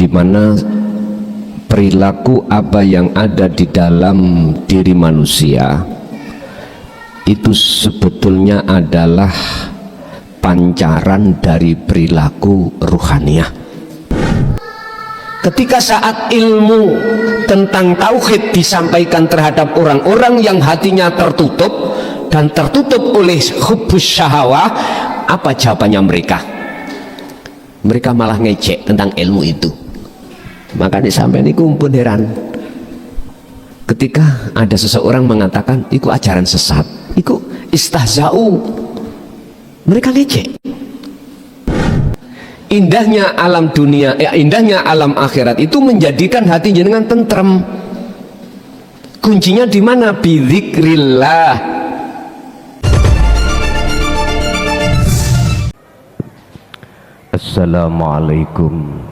di mana perilaku apa yang ada di dalam diri manusia itu sebetulnya adalah pancaran dari perilaku ruhaniyah. Ketika saat ilmu tentang tauhid disampaikan terhadap orang-orang yang hatinya tertutup dan tertutup oleh hubbus syahwah, apa jawabannya mereka? Mereka malah ngecek tentang ilmu itu. Makanya sampai ini kumpul heran ketika ada seseorang mengatakan itu ajaran sesat, itu istahza'u, mereka ngecek. Indahnya alam dunia, indahnya alam akhirat itu menjadikan hati jenengan tentrem. Kuncinya di mana? Bidzikrillah. Assalamualaikum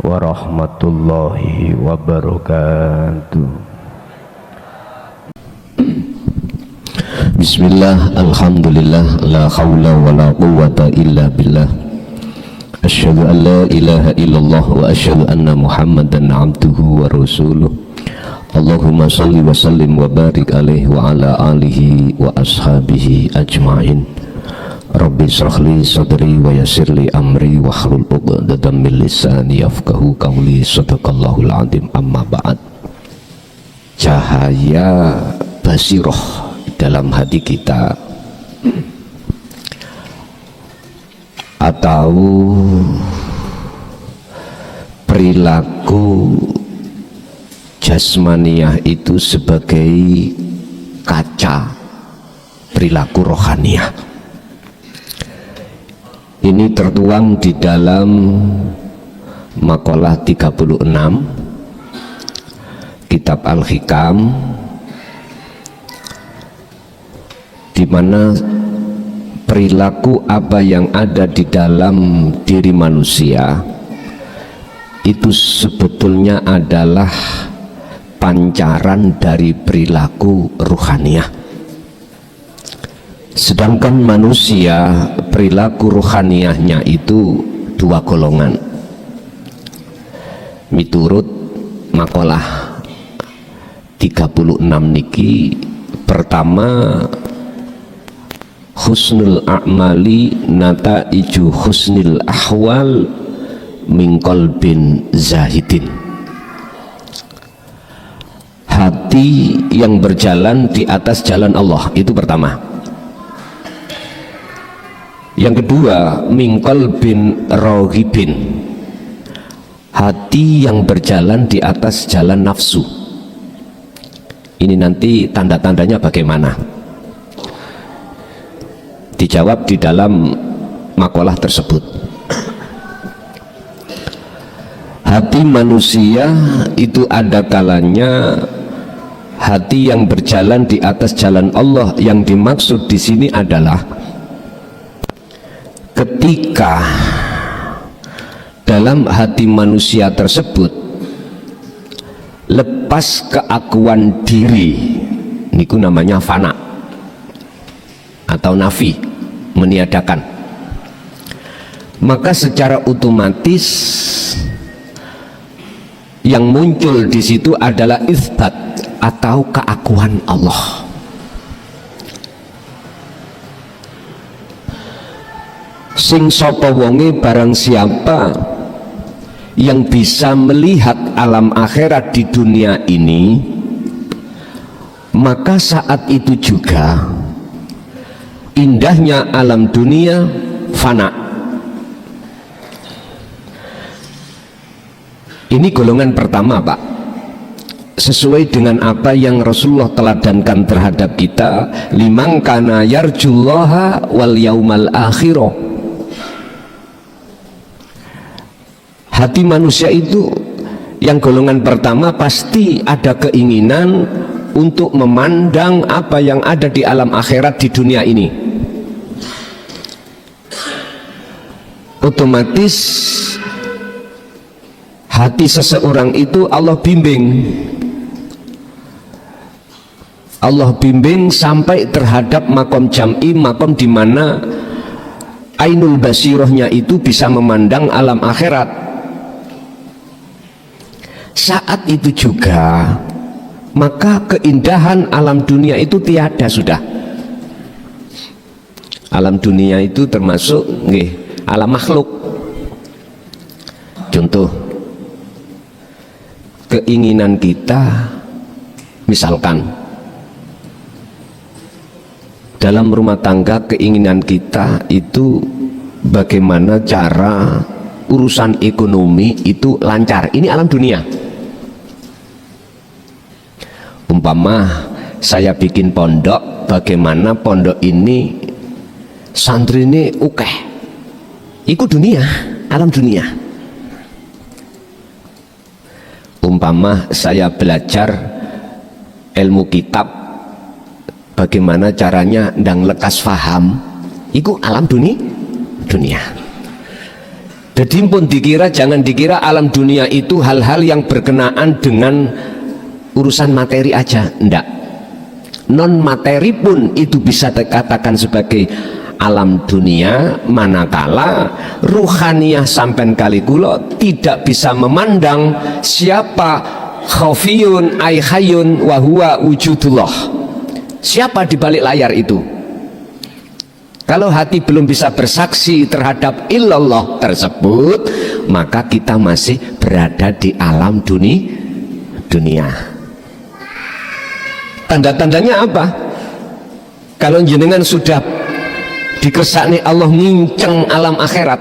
warahmatullahi wabarakatuh. Bismillah, alhamdulillah, la hawla wa la quwwata illa billah. Asyhadu an la ilaha illallah wa asyhadu anna Muhammadan abduhu wa rasuluh. Allahumma salli wa sallim wa barik alaihi wa ala alihi wa ashabihi ajma'in. Rabbi shrah li sadri wa yassir li amri wa hlul 'uqdatam min lisani yafqahu qawli. Shadaqallahul azim. Amma ba'd. Cahaya basirah dalam hati kita atau perilaku jasmaniyah itu sebagai kaca perilaku rohaniyah. Ini tertuang di dalam makalah 36 kitab Al-Hikam, di mana perilaku apa yang ada di dalam diri manusia itu sebetulnya adalah pancaran dari perilaku ruhaniyah. Sedangkan manusia perilaku ruhaniyahnya itu dua golongan. Miturut makalah 36 niki, pertama husnul a'mali nataiju husnil ahwal min qalbin zahidin. Hati yang berjalan di atas jalan Allah, itu pertama. Yang kedua, min qalbin raghibin, hati yang berjalan di atas jalan nafsu. Ini nanti tanda-tandanya bagaimana? Dijawab di dalam makalah tersebut. Hati manusia itu ada kalanya hati yang berjalan di atas jalan Allah. Yang dimaksud di sini adalah ketika dalam hati manusia tersebut lepas keakuan diri, niku namanya fana atau nafi, meniadakan, maka secara otomatis yang muncul di situ adalah itsbat atau keakuan Allah. Sing sapa wonge barang siapa yang bisa melihat alam akhirat di dunia ini, maka saat itu juga indahnya alam dunia fana. Ini golongan pertama, Pak, sesuai dengan apa yang Rasulullah teladankan terhadap kita, liman kana yarjullaha wal yaumal akhirah. Hati manusia itu yang golongan pertama pasti ada keinginan untuk memandang apa yang ada di alam akhirat di dunia ini. Otomatis hati seseorang itu Allah bimbing. Allah bimbing sampai terhadap makom jam'i, makom di mana ainul basirohnya itu bisa memandang alam akhirat. saat itu juga maka keindahan alam dunia itu tiada sudah. Alam dunia itu termasuk alam makhluk. Contoh, keinginan kita misalkan dalam rumah tangga, keinginan kita itu bagaimana cara urusan ekonomi itu lancar. Ini alam dunia. Umpama saya bikin pondok, bagaimana pondok ini santri ini itu dunia, alam dunia. Umpama saya belajar ilmu kitab, bagaimana caranya ndang lekas faham, itu alam dunia. Jadi pun jangan dikira alam dunia itu hal-hal yang berkenaan dengan urusan materi aja, enggak. Non materi pun itu bisa dikatakan sebagai alam dunia, manakala ruhaniyah sampean kali kula tidak bisa memandang siapa khafiyun ay hayyun wa huwa wujudullah, siapa di balik layar itu. Kalau hati belum bisa bersaksi terhadap illallah tersebut, maka kita masih berada di alam dunia. Tanda-tandanya apa? Kalau jenengan sudah dikersakni Allah nginceng alam akhirat.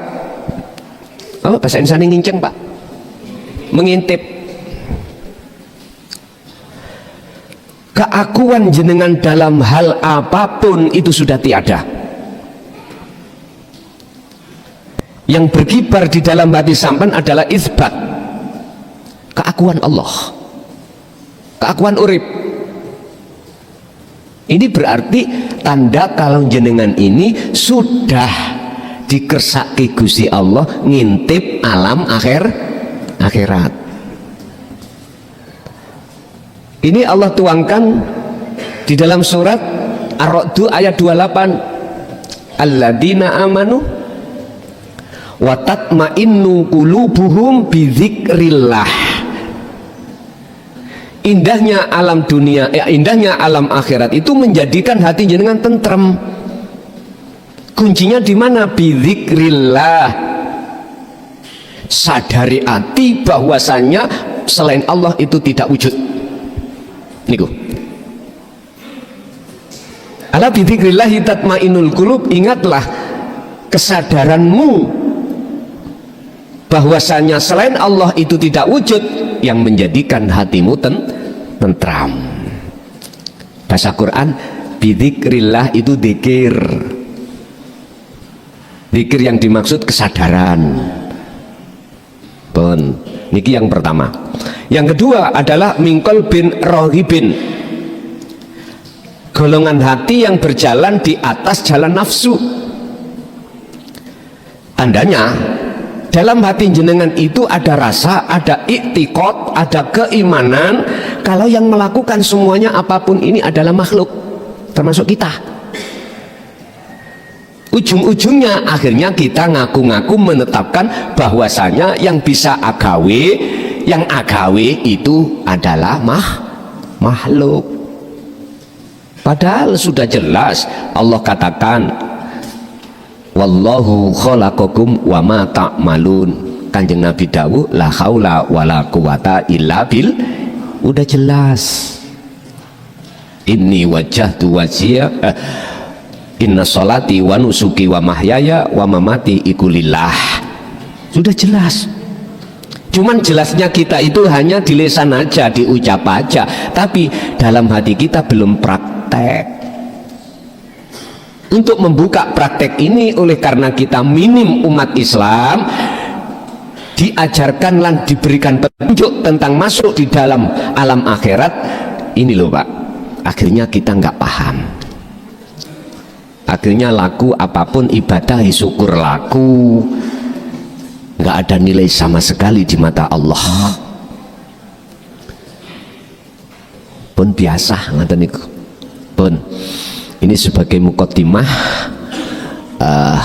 Oh, bahasa Indonesia nginceng, Pak? Mengintip. Keakuan jenengan dalam hal apapun itu sudah tiada. Yang berkibar di dalam hati sampean adalah isbat keakuan Allah, keakuan urip. Ini berarti tanda kalau jenengan ini sudah dikersaki Gusti Allah ngintip alam akhirat. Ini Allah tuangkan di dalam surat Ar-Ra'd ayat 28, alladzina amanu wa tatma'innu qulubuhum bi dzikrillah. Indahnya alam dunia, indahnya alam akhirat itu menjadikan hati jenengan tentrem. Kuncinya di mana? Bi dzikrillah. Sadari hati bahwasanya selain Allah itu tidak wujud. Niku. Ala bi dzikrillah tatmainnul qulub. Ingatlah kesadaranmu bahwasanya selain Allah itu tidak wujud yang menjadikan hatimu tentram. Bahasa Quran bidzikrillah itu dzikir. Dzikir yang dimaksud kesadaran. Pun niki yang pertama. Yang kedua adalah mingkol bin rohibin, golongan hati yang berjalan di atas jalan nafsu. Tandanya dalam hati jenengan itu ada rasa, ada iktikad, ada keimanan kalau yang melakukan semuanya apapun ini adalah makhluk, termasuk kita. Ujung-ujungnya akhirnya kita ngaku-ngaku menetapkan bahwasanya yang bisa agawe, yang agawe itu adalah makhluk. Padahal sudah jelas Allah katakan wallahu khalaqakum wa ma ta'malun. Kanjeng Nabi dawuh la haula wala quwata illa bil. Udah jelas. Inni wajjahtu wajhiya inna sholati wa nusuki wa mahyaya wa mamati iku lillah. Sudah jelas. Cuman jelasnya kita itu hanya di lisan aja, diucap aja, tapi dalam hati kita belum praktek. Untuk membuka praktek ini, oleh karena kita minim umat Islam, diajarkan dan diberikan petunjuk tentang masuk di dalam alam akhirat ini loh Pak. Akhirnya kita nggak paham. Akhirnya laku apapun ibadah syukur laku, nggak ada nilai sama sekali di mata Allah. Pun biasa ngaten niku. Pun ini sebagai mukaddimah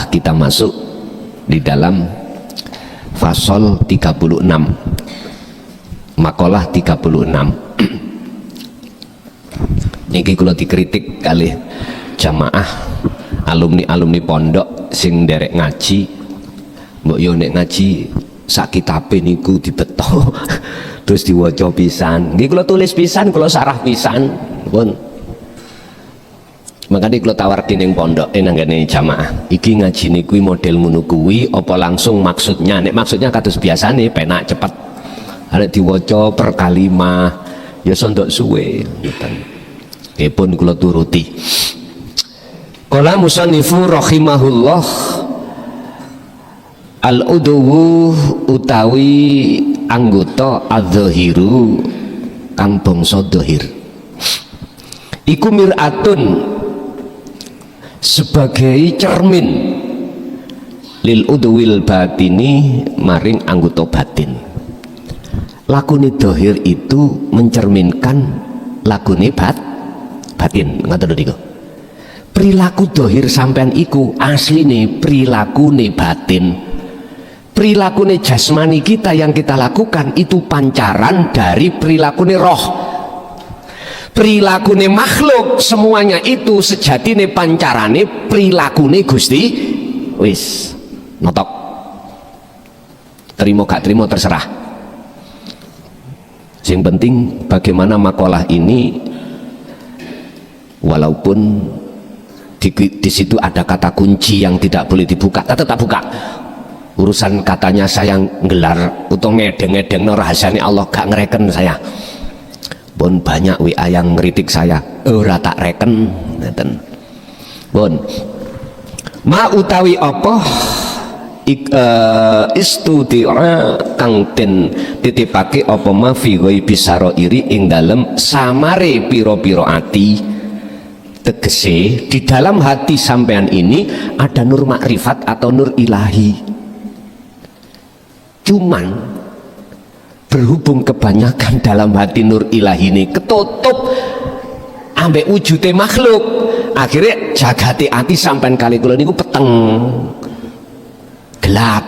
kita masuk di dalam fasal 36. Makalah 36. Niki kula dikritik kali jamaah alumni pondok sing nderek ngaji. Mbok yo nek ngaji sak kitabe niku dibeto terus diwaca pisan. Nggih kula tulis pisan, kula sarah pisan. Pun. Makanya kula tawarke ning pondok nanggane jamaah. Iki ngaji niku model ngono kuwi apa langsung maksudnya? Nek maksudnya kados biasane penak cepet. Arek diwaca per kalimah ya sondok suwe ngoten. Nggih pun kula turuti. Qala musannifu rahimahullah al-udwu utawi anggota adz-dzahiru kang bangsa dhahir iku miratun sebagai cermin lil udwil batini maring anggota batin. Lakune dhahir itu mencerminkan lakune batin. Ngoten niku. Perilaku dhahir sampean iku asline prilakune batin. Perilakune jasmani kita yang kita lakukan itu pancaran dari perilakune roh. Perilakune makhluk semuanya itu sejatine pancarane perilakune Gusti. Wis notok. Terima gak terima terserah. Yang penting bagaimana makalah ini walaupun di situ ada kata kunci yang tidak boleh dibuka, tetap buka. Urusan katanya saya nggelar atau ngedeng-ngedeng rahasianya Allah gak ngereken saya. Bon banyak WA yang ngeritik saya, ora tak reken ngeten. Bon ma utawi apa istudi'a kang den titipake apa ma fi ghaibi sarairi ing dalem samare pira-pira ati. Tegese di dalam hati sampean ini ada nur makrifat atau nur ilahi. Cuman berhubung kebanyakan dalam hati nur ilahi ini ketutup ambek wujude makhluk, akhirnya jagate ati sampean kali kula niku peteng gelap.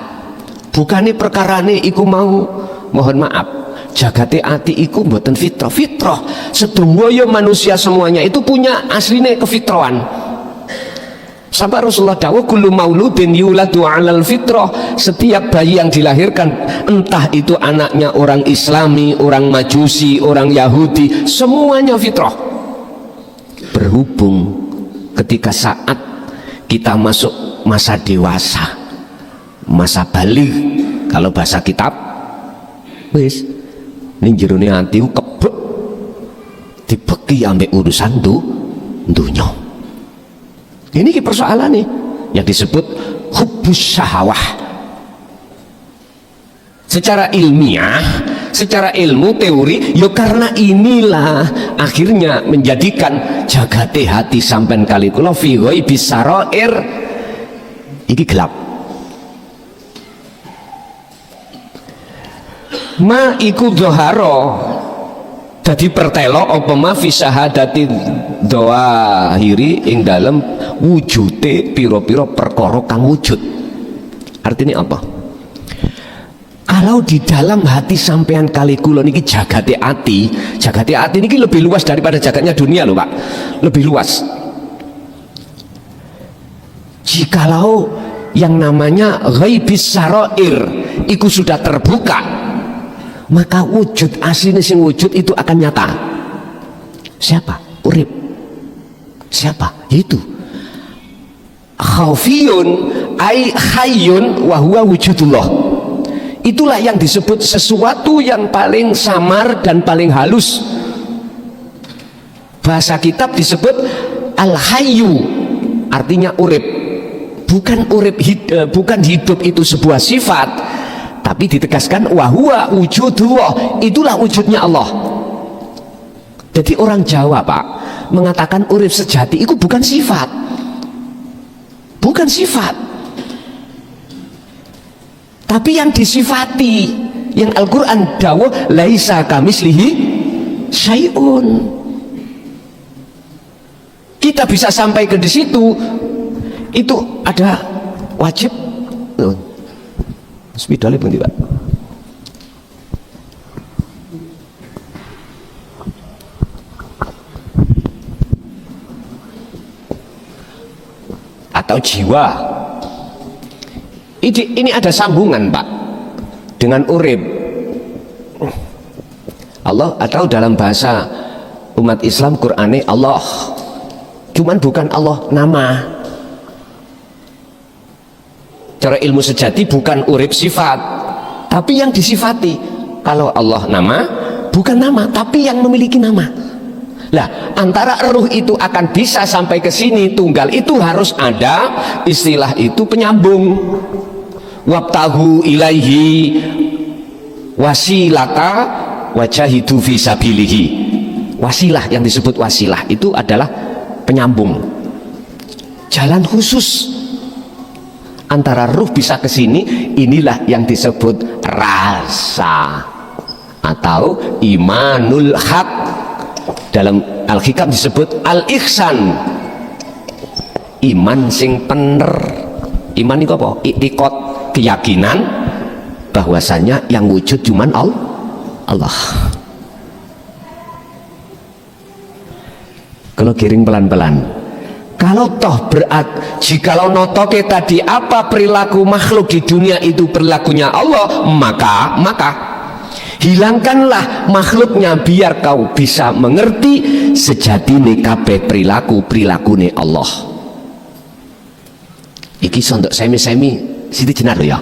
Bukane perkarane iku mau mohon maaf jagate ati iku mboten fitrah sedaya manusia semuanya itu punya asline kefitrahan. Sampai Rasulullah dawuh kullu mauludin yuladu 'alal fitrah, setiap bayi yang dilahirkan entah itu anaknya orang Islami, orang Majusi, orang Yahudi, semuanya fitrah. Berhubung ketika saat kita masuk masa dewasa, masa balik, kalau bahasa kitab wis ning jerone ati kebek dibeki ambek urusan dunya. Ini persoalan nih yang disebut hubbus syahwah. Secara ilmiah, secara ilmu teori, ya karena inilah akhirnya menjadikan jagate hati sampean kali kula fi ghaibis sarair iki gelap. Ma iku dhahara dadi pertelo apa ma fi syahadati dhahiri ing dalem wujude pira-pira perkara kang wujud. Artinya apa? Kalau di dalam hati sampean kali kula niki jagate ati niki lebih luas daripada jagatnya dunia loh Pak, lebih luas. Jikalau yang namanya ghaibis sarair itu sudah terbuka, maka wujud aslinya sing wujud itu akan nyata. Siapa? Urip. Siapa? Yaitu khafiyun ai hayyun wa huwa wujudullah. Itulah yang disebut sesuatu yang paling samar dan paling halus. Bahasa kitab disebut al-hayyu, artinya urip. Bukan urip bukan hidup itu sebuah sifat, tapi ditegaskan wa huwa wujudullah, itulah wujudnya Allah. Jadi orang Jawa Pak mengatakan urip sejati itu bukan sifat. Bukan sifat. Tapi yang disifati, yang Al-Qur'an dawuh laisa kamislihi syai'un. Kita bisa sampai ke di situ, itu ada wajib. Spidolnya pun tidak. atau jiwa. Ini ada sambungan Pak dengan urip. Allah atau dalam bahasa umat Islam Qur'ane Allah, cuman bukan Allah nama. Cara ilmu sejati bukan urip sifat, tapi yang disifati. Kalau Allah nama, bukan nama, tapi yang memiliki nama. Lah, antara ruh itu akan bisa sampai ke sini tunggal itu harus ada istilah itu penyambung. Wabtahu ilaihi wasilata wajahidu fi sabilihi. Wasilah yang disebut wasilah itu adalah penyambung, jalan khusus antara ruh bisa ke sini. Inilah yang disebut rasa atau imanul haq. Dalam Al-Hikam disebut al-ihsan, iman sing bener. Iman itu apa? Iktikad, keyakinan bahwasanya yang wujud cuman Allah. Kalau giring pelan-pelan, kalau toh berat, jikalau notoke tadi apa perilaku makhluk di dunia itu perilakunya Allah, maka hilangkanlah makhluknya biar kau bisa mengerti sejatine kabeh perilaku-perilakune Allah. Iki sondok semi-semi siti jenar ya.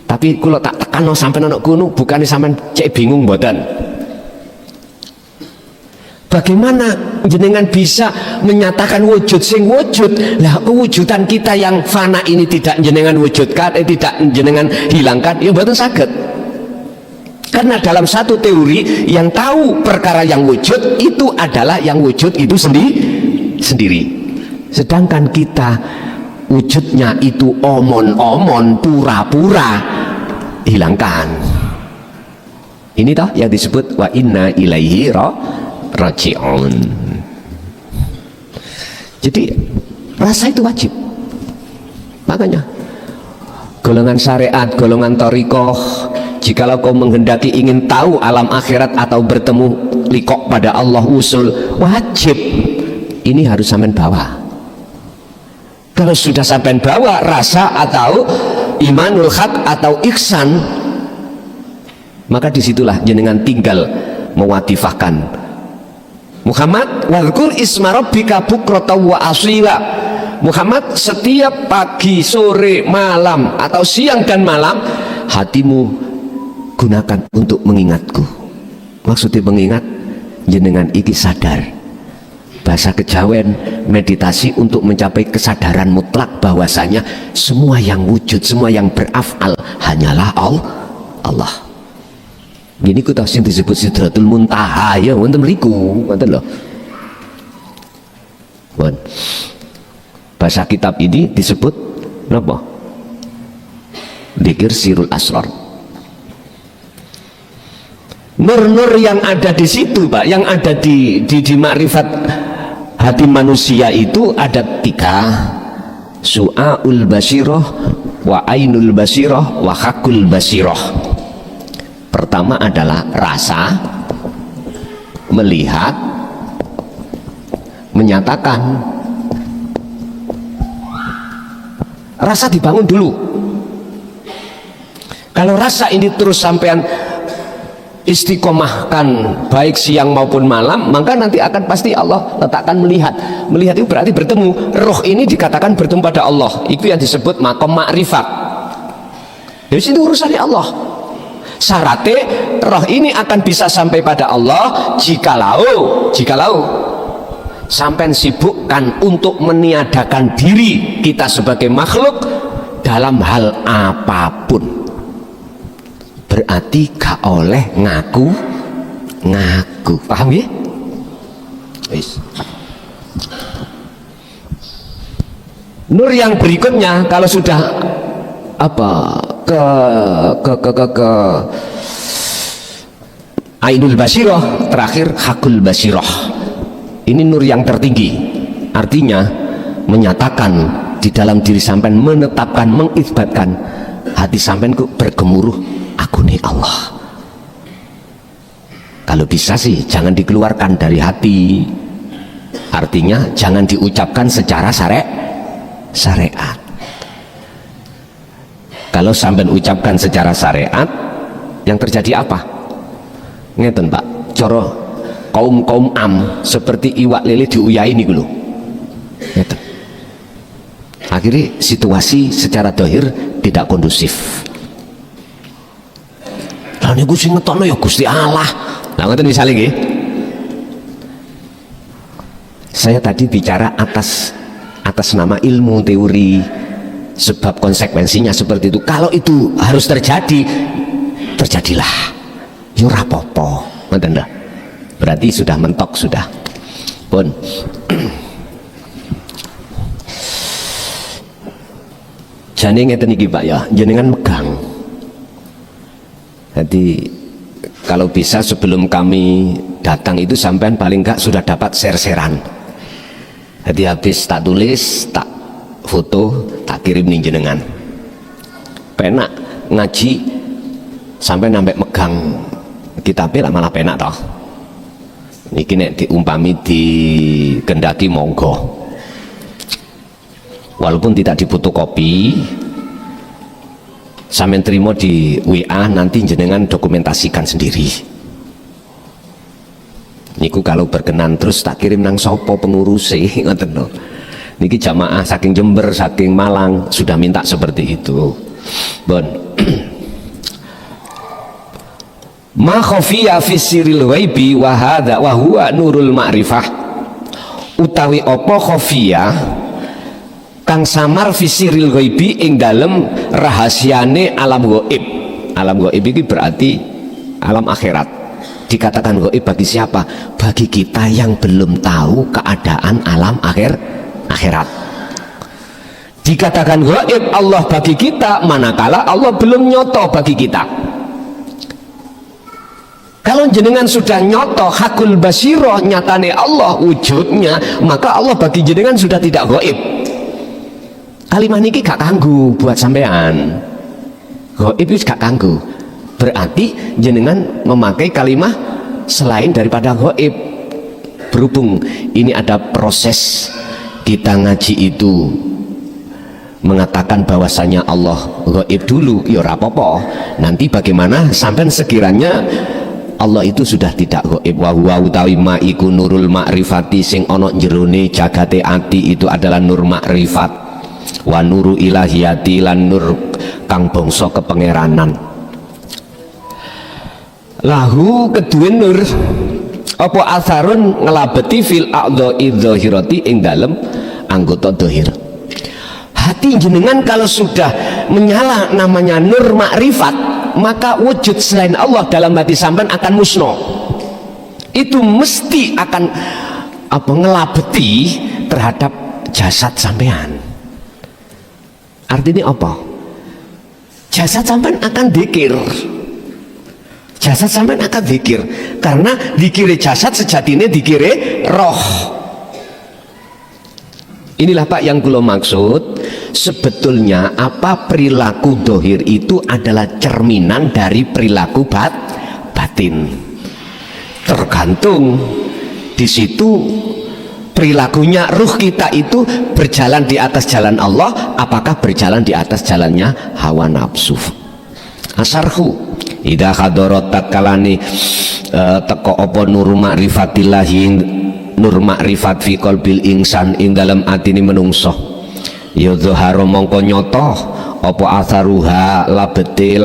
Tapi kalau tak tekan sampai nonok kuno, bukannya sampai cek bingung mboten. Bagaimana jenengan bisa menyatakan wujud sing wujud? Lah kewujudan kita yang fana ini tidak jenengan wujudkan, tidak jenengan hilangkan, ya mboten saged. Karena dalam satu teori yang tahu perkara yang wujud itu adalah yang wujud itu sendiri. Sedangkan kita wujudnya itu omon-omon, pura-pura, hilangkan. Ini toh yang disebut wa inna ilaihi raji'un. Jadi rasa itu wajib. Makanya golongan syariat, golongan thariqah, jikalau kau menghendaki ingin tahu alam akhirat atau bertemu liqo pada Allah usul, wajib ini harus sampean bawa. Kalau sudah sampean bawa rasa atau imanul haq atau ihsan, maka disitulah jenengan tinggal mewatifahkan Muhammad wadhkur isma rabbika bukratan wa asila. Muhammad, setiap pagi, sore, malam atau siang dan malam hatimu gunakan untuk mengingatku. Maksudnya mengingat jenengan iki sadar. Bahasa kejawen meditasi untuk mencapai kesadaran mutlak bahwasanya semua yang wujud, semua yang berafal hanyalah Allah. Gini ku tahu sing disebut Sidratul Muntaha ya wonten mriku, wonten lho. Bon. Bahasa kitab ini disebut napa? Dzikir Sirul Asrar. Nur-nur yang ada di situ, Pak, yang ada di makrifat hati manusia itu ada 3. Su'aul basirah, wa ainul basirah, wa hakul basirah. Pertama adalah rasa, melihat, menyatakan. Rasa dibangun dulu. Kalau rasa ini terus sampean istiqomahkan baik siang maupun malam, maka nanti akan pasti Allah letakkan melihat. Melihat itu berarti bertemu. Roh ini dikatakan bertemu pada Allah. Itu yang disebut maqam ma'rifat. Dari situ urusannya Allah. Syaratnya roh ini akan bisa sampai pada Allah jikalau sampai sibukkan untuk meniadakan diri kita sebagai makhluk dalam hal apapun. Berarti gak oleh ngaku, paham ya? Yes. Nur yang berikutnya kalau sudah ke ainul basirah, terakhir hakul basirah. Ini nur yang tertinggi, artinya menyatakan di dalam diri sampean, menetapkan, mengisbatkan hati sampean bergemuruh, aku nih Allah. Kalau bisa sih jangan dikeluarkan dari hati, artinya jangan diucapkan secara syariat. Kalau sampean ucapkan secara syariat, yang terjadi apa? Ngeten Pak, coro kaum am seperti iwak lele diuyai ini dulu. Ngeten. Akhirnya situasi secara dohir tidak kondusif. Lah niku sing ngetokno ya Gusti Allah. Lah ngoten misalnya nggih. Saya tadi bicara atas nama ilmu teori, sebab konsekuensinya seperti itu. Kalau itu harus terjadi, terjadilah. Yo rapopo, ngoten dah. Berarti sudah mentok sudah. Pun. Jane ngeten iki Pak ya, jenengan megang. Jadi kalau bisa sebelum kami datang itu sampean paling enggak sudah dapat share-sharean. Jadi habis tak tulis, tak foto, tak kirim nih jenengan. Penak ngaji sampai sampai megang kitabnya malah penak toh. Niki nek diumpami dikendaki monggo. Walaupun tidak difotokopi, sampean terima di WA, nanti jenengan dokumentasikan sendiri. Niku kalau berkenan terus tak kirim nang sopo pengurus ngoten lho. Niki jamaah saking Jember, saking Malang sudah minta seperti itu. Bon. Ma khafiya fi sirril ghaibi wa hadza wa huwa nurul ma'rifah. Utawi apa khafiya kang samar fi sirril ghaibi ing dalem rahasiane alam gaib. Alam gaib iki berarti alam akhirat. Dikatakan gaib bagi siapa? Bagi kita yang belum tahu keadaan alam akhirat. Dikatakan gaib Allah bagi kita manakala Allah belum nyoto bagi kita. Kalau jenengan sudah nyoto hakul basiroh, nyatane Allah wujudnya, maka Allah bagi jenengan sudah tidak gaib. Kalimah niki gak kanggu buat sampean. Gaib itu gak kanggu. Berarti jenengan memakai kalimah selain daripada gaib. Berhubung ini ada proses kita ngaji itu mengatakan bahwasanya Allah gaib dulu, ya rapopo. Nanti bagaimana sampai sekiranya Allah itu sudah tidak gaib. Wa huwa utawi ma iku nurul ma'rifati sing ana jerone jagate ati itu adalah nur ma'rifat. Wa nuru ilahiyati lan nur kang bangsa kepangeranan. Lahu kedua nur apa asarun ngelabeti fil a'dha'i dzahirati ing dalem anggota dohir. Hati jenengan kalau sudah menyala namanya nur makrifat, maka wujud selain Allah dalam hati sampean akan musnah. Itu mesti akan ngelabeti terhadap jasad sampean. Artinya apa? Jasad sampean akan dzikir. Jasad sampean akan dzikir, karena dikire jasad sejatinya dikire roh. Inilah Pak yang kula maksud, sebetulnya apa perilaku dohir itu adalah cerminan dari perilaku batin. Tergantung di situ perilakunya ruh kita itu berjalan di atas jalan Allah, apakah berjalan di atas jalannya hawa nafsu. Asarhu idza hadarat takalani teko apa nur ma'rifatillahi, nur ma'rifat fi qalbil insan ing dalam atine menungso, ya dhahara mongko nyoto apa asaruha labete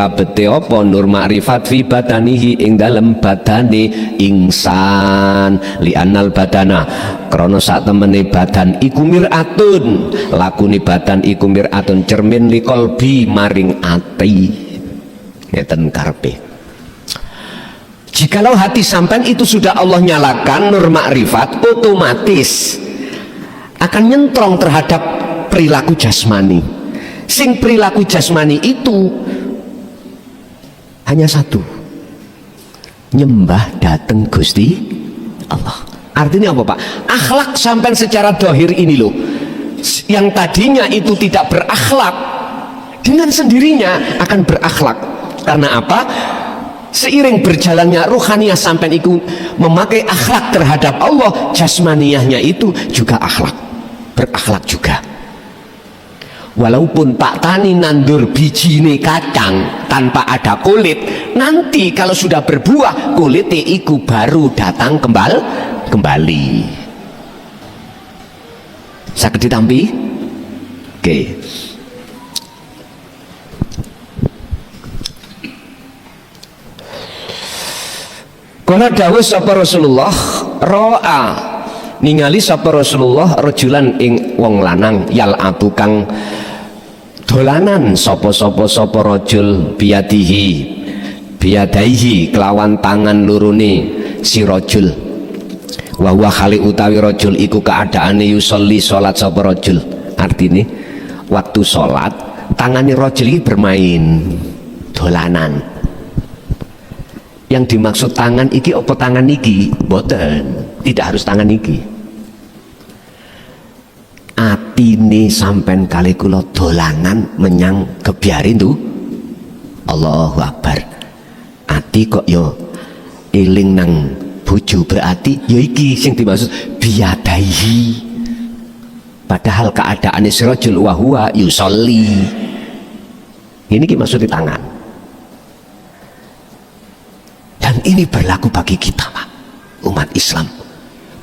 apa nur ma'rifat fi badanihi ing dalam badane insan, li anal badana krana sak temene badan iku miratun, lakune badan iku miratun cermin li qalbi maring ati. Ngeten karepe. Jikalau hati sampean itu sudah Allah nyalakan nur makrifat, otomatis akan nyentrong terhadap perilaku jasmani. Sing perilaku jasmani itu hanya satu, nyembah dateng Gusti Allah. Artinya apa Pak? Akhlak sampean secara dohir ini loh, yang tadinya itu tidak berakhlak, dengan sendirinya akan berakhlak. Karena apa? Seiring berjalannya ruhaniyah sampai itu memakai akhlak terhadap Allah, jasmaniyahnya itu juga akhlak, berakhlak juga. Walaupun Pak Tani nandur bijine kacang tanpa ada kulit, nanti kalau sudah berbuah kulitnya iku baru datang kembali. Saged ditampi? Oke. Kala dawuh sapa Rasulullah, ro'a ningali sapa Rasulullah rajulan ing wong lanang yal'abu kang dolanan sapa rajul biyadaihi kelawan tangan lurune si rajul. Wa huwa khali utawi rajul iku keadaane yusolli salat sapa rajul. Artine waktu salat tangane rajul iki bermain dolanan. Yang dimaksud tangan iki apa tangan iki? Boten, tidak harus tangan iki. Atine sampean kali kula dolanan menyang kebiarin tuh. Allahu Akbar. Ati kok yo eling nang bojo, berarti ya iki sing dimaksud biyadaihi. Padahal keadaane si rajul wa huwa yusolli. Ini ki maksud di tangan. Dan ini berlaku bagi kita, Pak, umat Islam.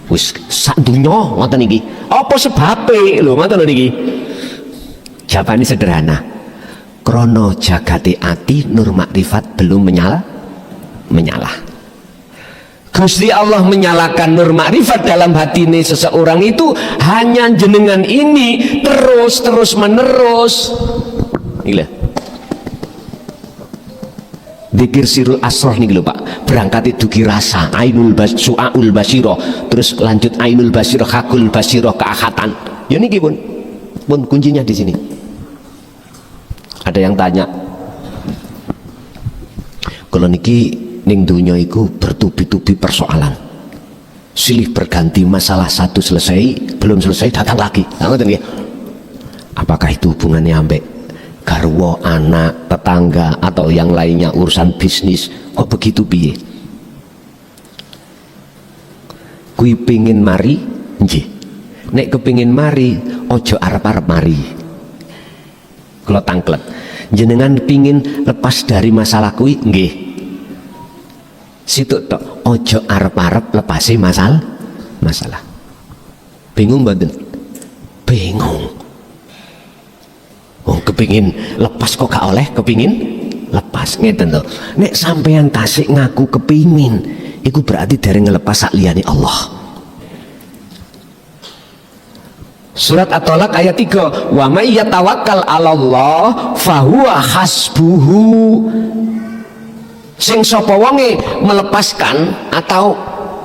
Wis sak dunya ngoten iki. Apa sebabe lho ngoten niki? Jawabane sederhana. Krono jagate ati nur makrifat belum menyala. Gusti Allah menyalakan nur makrifat dalam hatine seseorang itu hanya jenengan ini terus menerus. Gila. Dikir sirul asroh nih lho Pak, berangkat dugi rasa su'aul basiro, terus lanjut ainul basiro, hakul basiro, keahatan. Ya niki pun kuncinya di sini. Ada yang tanya, kalau niki ning dunya iku bertubi-tubi persoalan, silih berganti, masalah satu selesai, belum selesai datang lagi. Apakah itu hubungannya ambek garwa, anak, tetangga, atau yang lainnya, urusan bisnis? Kok begitu piye? Kui pingin mari, nggih. Nek kepingin mari, ojo arep-arep mari. Kalau tangklet, jenengan pingin lepas dari masalah kui, nggih. Situ tok, ojo arep-arep lepasi masalah. Bingung mboten? Bingung. Oh, kepingin lepas kok gak oleh, kepingin lepas ngeten to. Nek sampeyan tasik ngaku kepingin, iku berarti dari ngelepas sak liyane Allah. Surat At-Tolak ayat 3, wa may yatawakkal 'alallah fahuwa hasbuhu. Sing sapa wonge melepaskan atau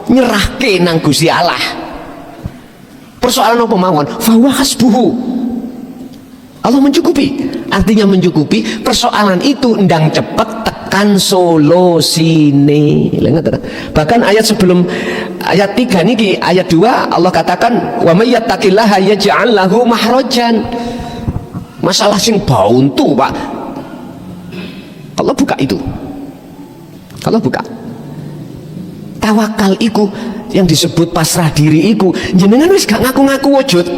nyerahke nang Gusti Allah. Persoalan apa mawon? Fahuwa hasbuhu. Allah mencukupi, artinya mencukupi. Persoalan itu ndang cepet tekan solusine. Bahkan ayat sebelum ayat 3 niki, ayat 2 Allah katakan wa may yattaqillaha yaj'al lahu mahrajan. Masalah sing bauntu, Pak, Allah buka itu. Allah buka. Tawakal iku yang disebut pasrah diri iku, jenengan wis gak ngaku-ngaku wujud.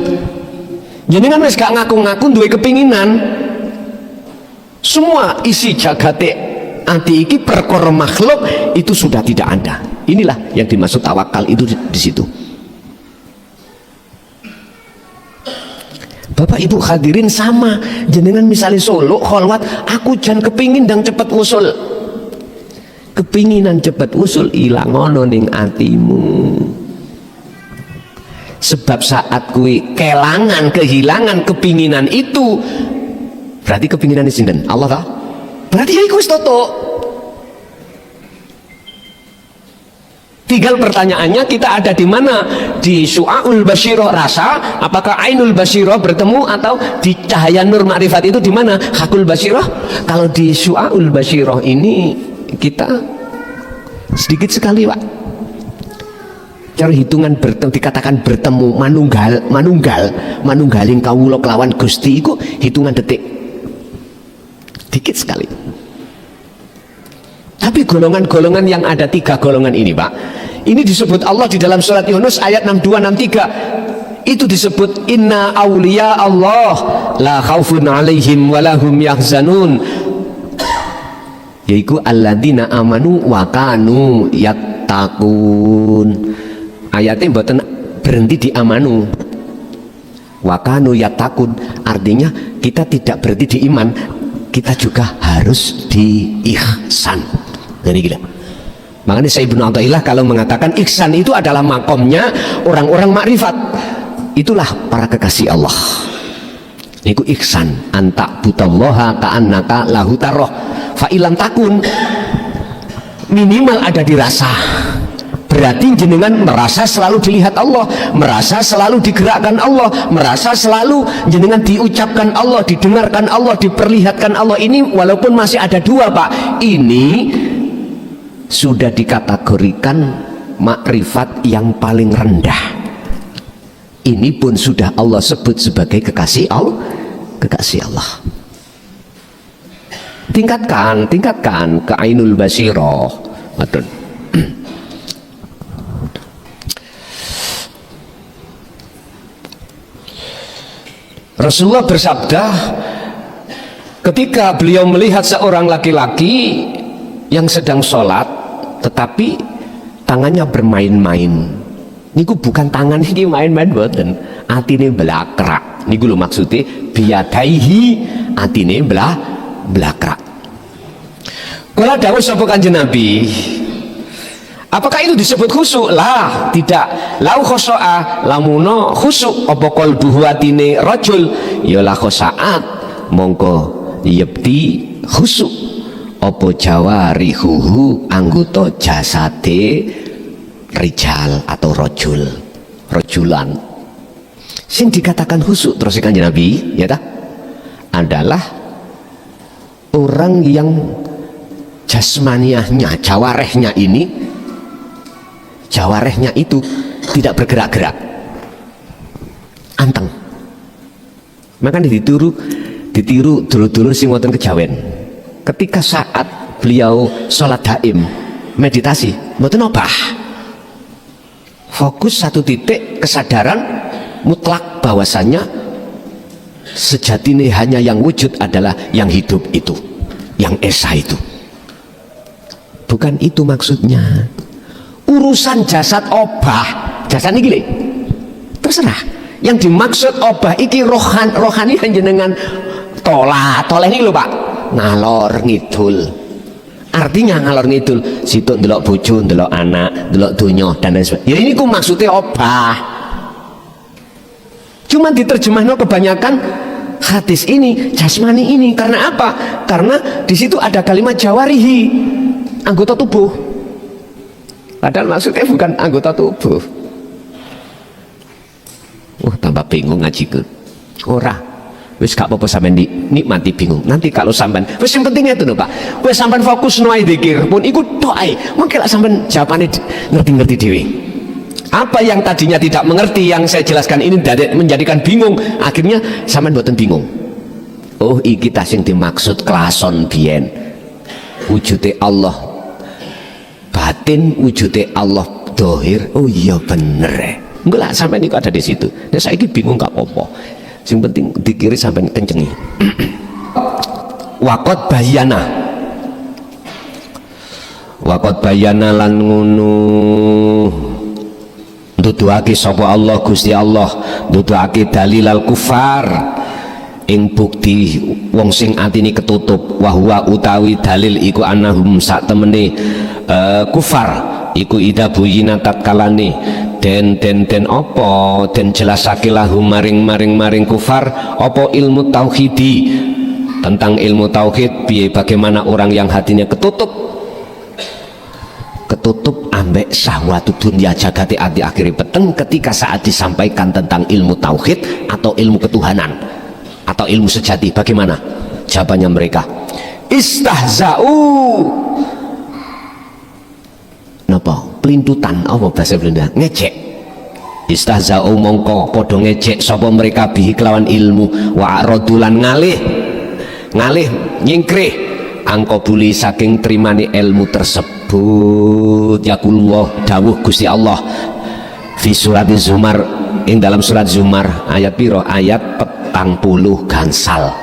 Jenengan wis gak ngaku-ngaku duwe kepinginan. Semua isi jagate ati iki perkara makhluk itu sudah tidak ada. Inilah yang dimaksud tawakal itu di situ. Bapak Ibu hadirin sama, jenengan misalnya solo kholwat, aku jan kepingin dan cepet usul. Kepinginan cepet usul ilang ngono ning atimu. Sebab saat kui kehilangan kepinginan itu, berarti kepinginan sinten? Allah ta? Berarti ya iku wis toto. Tinggal pertanyaannya kita ada di mana? Di su'aul basyirah rasa, apakah ainul basyirah bertemu, atau di cahaya nur makrifat itu di mana? Hakul basyirah. Kalau di su'aul basyirah ini kita sedikit sekali, Pak. Cara hitungan dikatakan bertemu manunggaling kawula kelawan Gusti iku hitungan detik, dikit sekali. Tapi golongan-golongan yang ada 3 golongan ini, Pak, ini disebut Allah di dalam surat Yunus ayat 62-63. Itu disebut inna awliya Allah la khaufun alaihim walahum yahzanun, yaitu alladzina amanu wa kanu yattaqun. Ayatnya mboten berhenti di amanu wa kanu yattaqun, artinya kita tidak berhenti di iman, kita juga harus di ihsan. Jadi gila. Makanya Syekh Ibnu Athaillah kalau mengatakan ihsan itu adalah makomnya orang-orang makrifat, itulah para kekasih Allah. Niku ihsan, anta butallaha ka'annaka lahu taroh fa ilam takun, minimal ada dirasa. Berarti jenengan merasa selalu dilihat Allah, merasa selalu digerakkan Allah, merasa selalu jenengan diucapkan Allah, didengarkan Allah, diperlihatkan Allah. Ini walaupun masih ada dua, Pak, ini sudah dikategorikan makrifat yang paling rendah. Ini pun sudah Allah sebut sebagai kekasih Allah, kekasih Allah. Tingkatkan ke ainul basirah. Aduh. Rasulullah bersabda ketika beliau melihat seorang laki-laki yang sedang sholat tetapi tangannya bermain-main. Niku bukan tangan ini main-main boten, atine blakrak. Niku lho maksudnya biyadaihi, atine blakrak. Kala dawuh sapa Kanjeng Nabi, apakah itu disebut khusyuk? Lah, tidak. Lau khosoa lamuno khusyuk apa qalbuhu atine rajul ya la khosaat mongko yebti khusyuk apa jawarihuhu anggota jasade rijal atau rojulan. Sing dikatakan khusyuk terus Kanjeng Nabi ya ta adalah orang yang jasmaniahnya, jawarehnya itu tidak bergerak-gerak, anteng. Makanya ditiru dulu-dulu sing wonten kejawen. Ketika saat beliau sholat daim meditasi mboten obah, fokus satu titik, kesadaran mutlak bahwasanya sejatinya hanya yang wujud adalah yang hidup itu, yang esa itu. Bukan itu maksudnya. Urusan jasad obah, jasad ini terserah. Yang dimaksud obah iki rohani jenengan toleh ini lho Pak, ngalor ngidul. Artinya ngalor ngidul, situ ndelok bojo, ndelok anak, ndelok donya dan lain sebagainya. Ya ini ku maksudnya obah. Cuma diterjemahno kebanyakan hadis ini, jasmani ini. Karena apa? Karena di situ ada kalimat jawarihi, anggota tubuh. Padahal maksudnya bukan anggota tubuh. Tambah bingung ngaji ke. Ora. Wis gak apa-apa sampean nikmati bingung. Nanti kalau sampean wis yang penting itu lho Pak. Wis sampean fokus noai zikir pun iku tok ae. Mengke lak sampean jawabane ngerti-ngerti dhewe. Apa yang tadinya tidak mengerti yang saya jelaskan ini menjadikan bingung, akhirnya sampean mboten bingung. Oh, iki ta sing dimaksud klason biyen. Wujude Allah batin, wujude Allah dohir. Oh iya bener. Enggak sampai niku ada di situ. Nah saiki bingung gak apa-apa. Yang penting dikiri sampai kencengi. Wakot bayana lan ngono nuduhake sapa Allah Gusti Allah, nuduhake dalilal kufar ing bukti wong sing atine ketutup. Wahwa utawi dalil iku annahum sak temene kufar iku ida buyina tatkalane den apa den jelasake lahum maring kufar apa ilmu tauhidi, tentang ilmu tauhid piye bagaimana orang yang hatinya ketutup ambek syahwat dunia jagate ati akhiri peteng ketika saat disampaikan tentang ilmu tauhid atau ilmu ketuhanan atau ilmu sejati. Bagaimana jawabannya mereka? Istahza'u napa pelintutan, apa bahasa Belanda, ngecek. Istahza'u mongko padha ngecek sapa mereka bihi kelawan ilmu, wa aradulan ngalih nyingkrih angkobuli saking trimani ilmu tersebut. Yaqulullah dawuh Gusti Allah fi surat Zumar ing dalam surat Zumar ayat piro? Ayat 40 gansal.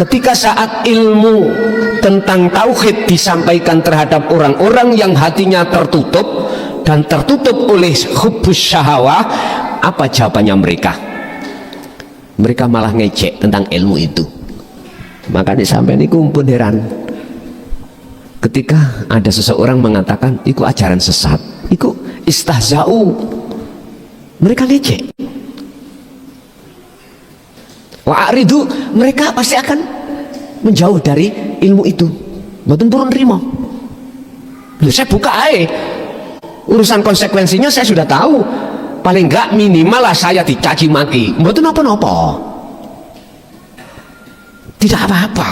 Ketika saat ilmu tentang tauhid disampaikan terhadap orang-orang yang hatinya tertutup dan tertutup oleh hubbus syahawah, apa jawabannya mereka? Mereka malah ngecek tentang ilmu itu. Makanya sampai ini pun heran ketika ada seseorang mengatakan itu ajaran sesat, itu istahza'u, mereka ngecek. Wa'aridu, mereka pasti akan menjauh dari ilmu itu, betul turun terima. Saya buka aja, urusan konsekuensinya saya sudah tahu, paling enggak minimal lah saya dicaci maki, betul apa-apa, tidak apa-apa.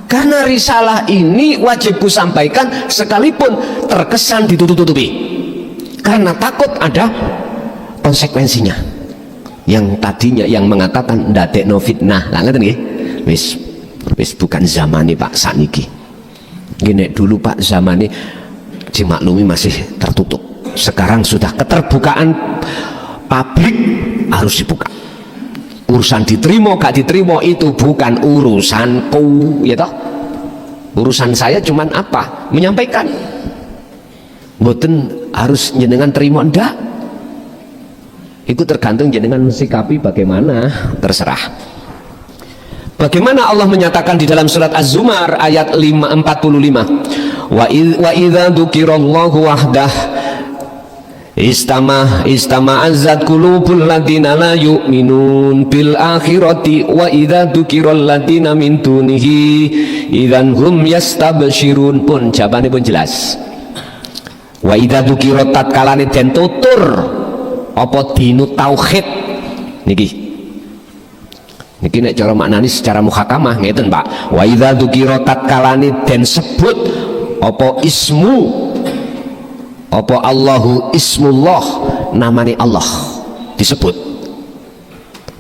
Karena risalah ini wajib ku sampaikan sekalipun terkesan ditutup-tutupi, karena takut ada konsekuensinya. Yang tadinya yang mengatakan ndadekno fitnah, lah ngeten nggih, wis bukan zamane Pak saniki. Gini dulu Pak zamane dimaklumi masih tertutup. Sekarang sudah keterbukaan publik harus dibuka. Urusan diterima gak diterima itu bukan urusanku, ya toh. Urusan saya cuman apa? Menyampaikan. Mboten harus jenengan terima ndak. Itu tergantung jenengan mensikapi bagaimana, terserah. Bagaimana Allah menyatakan di dalam surat Az-Zumar ayat 45, wa idza dzukirallahu wahdah istama'azzat qulubul ladina la yu'minun bil akhirati wa idza dzukiral ladina min dunihi idzan hum yastabsyirun. Pun jawabane pun jelas. Wa idza dzukira tatkalane den tutur apa dinu tauhid niki nek cara maknani secara muhakamah ngeten Pak. Wa idza dzukira tatkalane den sebut apa ismu, apa Allahu ismullah, namanya Allah disebut.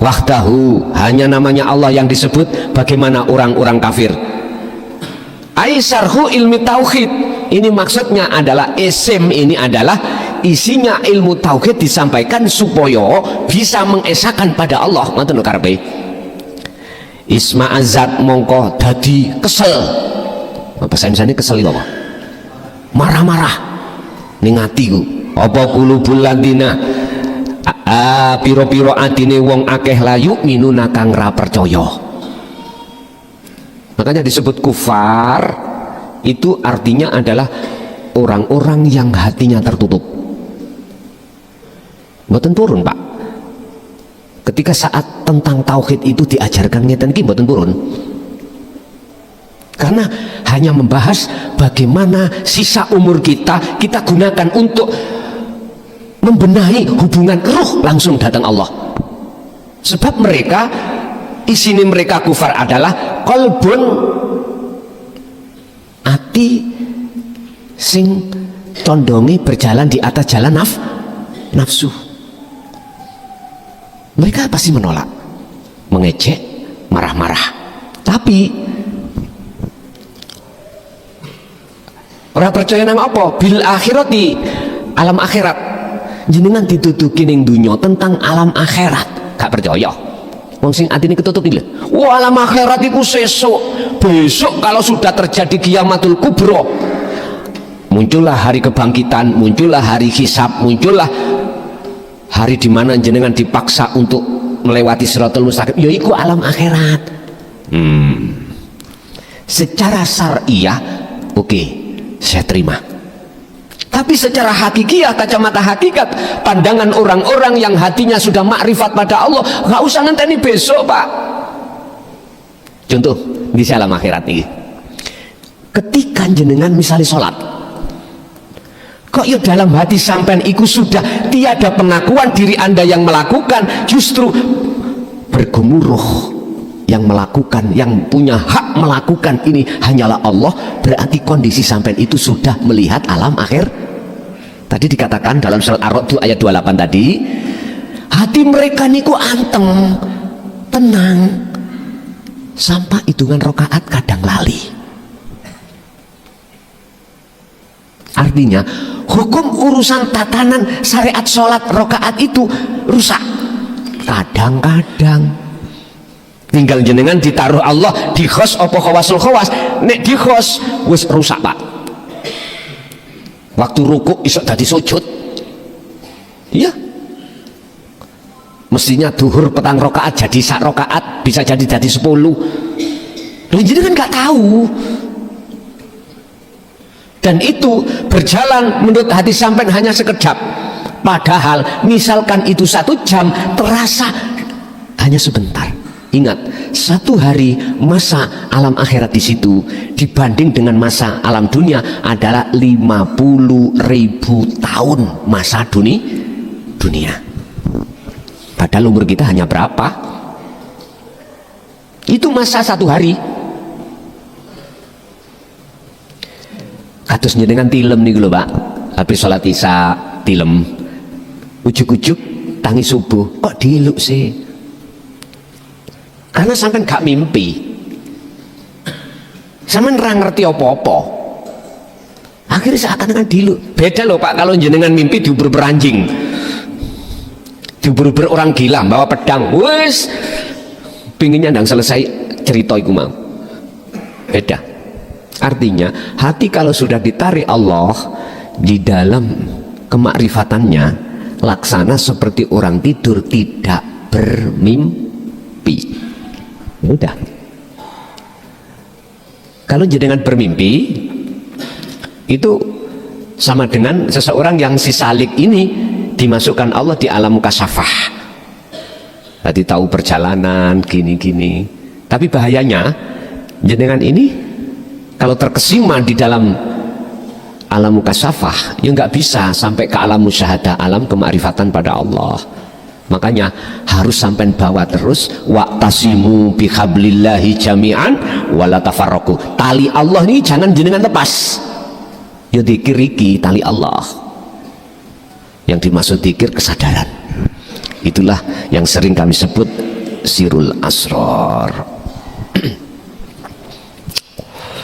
Wahdahu, hanya namanya Allah yang disebut. Bagaimana orang-orang kafir? Aisarhu ilmi tauhid, ini maksudnya adalah isim, ini adalah isinya ilmu tauhid disampaikan supaya bisa mengesahkan pada Allah. Ngoten lho karepe. Isma azat mongko dadi kesel. Apa saya kesel itu apa? Marah-marah ning atiku. Apa qulubul ladina piro-piro atine wong akeh layu minuna kang ra percaya. Makanya disebut kufar, itu artinya adalah orang-orang yang hatinya tertutup. Mboten turun Pak. Ketika saat tentang tauhid itu diajarkan ngeten iki mboten turun. Karena hanya membahas bagaimana sisa umur kita gunakan untuk membenahi hubungan ruh langsung datang Allah. Sebab mereka isine mereka kufar adalah qalbun, ati sing condongi berjalan di atas jalan nafsu. Mereka pasti menolak, mengejek, marah-marah. Tapi orang percaya nang apa? Bil akhirati, alam akhirat. Jenengan dituduki ning dunya tentang alam akhirat, gak percaya. Wong sing atine ketutup iki lho. Wah, alam akhirat iku sesuk. Besok kalau sudah terjadi kiamatul kubro, muncullah hari kebangkitan, muncullah hari hisab, muncullah hari di mana jenengan dipaksa untuk melewati siratal mustaqim. Ya iku alam akhirat. Secara syariah oke, saya terima. Tapi secara hakikiah, kacamata hakikat, pandangan orang-orang yang hatinya sudah makrifat pada Allah, nggak usah ngenteni besok Pak. Contoh di alam akhirat ini, ketika jenengan misalnya sholat, kok ya dalam hati sampean iku sudah tiada pengakuan diri Anda yang melakukan, justru bergemuruh yang melakukan, yang punya hak melakukan ini hanyalah Allah. Berarti kondisi sampean itu sudah melihat alam akhir. Tadi dikatakan dalam surat Ar-Ra'd ayat 28 tadi, hati mereka niku anteng, tenang, sampai hitungan rakaat kadang lali. Artinya hukum urusan tatanan syariat sholat rakaat itu rusak. Kadang-kadang tinggal jenengan ditaruh Allah di khos apa khawasul khawas, nek di khos wis rusak Pak. Waktu rukuk iso dadi sujud. Iya. Mestinya duhur petang rakaat jadi sak rakaat, bisa jadi 10. Loh jenengan nggak tahu. Dan itu berjalan menurut hati sampean hanya sekejap. Padahal misalkan itu 1 jam terasa hanya sebentar. Ingat, 1 hari masa alam akhirat di situ dibanding dengan masa alam dunia adalah 50.000 tahun masa dunia. Padahal umur kita hanya berapa? Itu masa 1 hari. Kados njenengan tilem niku lho Pak. Habis salat isya tilem. Ujuk-ujuk tangi subuh. Kok diluk sih? Karena sampean gak mimpi. Sampean ora ngerti apa-apa. Akhirnya seakan-akan diluk. Beda loh Pak kalau jenengan mimpi diuber-uber anjing. Diuber-uber orang gila bawa pedang. Wes pinginnya ndang selesai cerita iku mau. Beda. Artinya hati kalau sudah ditarik Allah di dalam kemakrifatannya, laksana seperti orang tidur, tidak bermimpi. Udah. Kalau jenengan bermimpi itu sama dengan seseorang yang si salik ini dimasukkan Allah di alam kasafah. Tadi tahu perjalanan gini-gini. Tapi bahayanya jenengan ini kalau terkesima di dalam alam kasafah, ya nggak bisa sampai ke alam musyahadah, alam kemakrifatan pada Allah. Makanya harus sampai bawa terus wa'tasimu bihablillahi jami'an wala tafarraqu. Tali Allah ini jangan jenengan lepas. Ya dzikir iki tali Allah. Yang dimaksud dzikir kesadaran. Itulah yang sering kami sebut sirul asrar.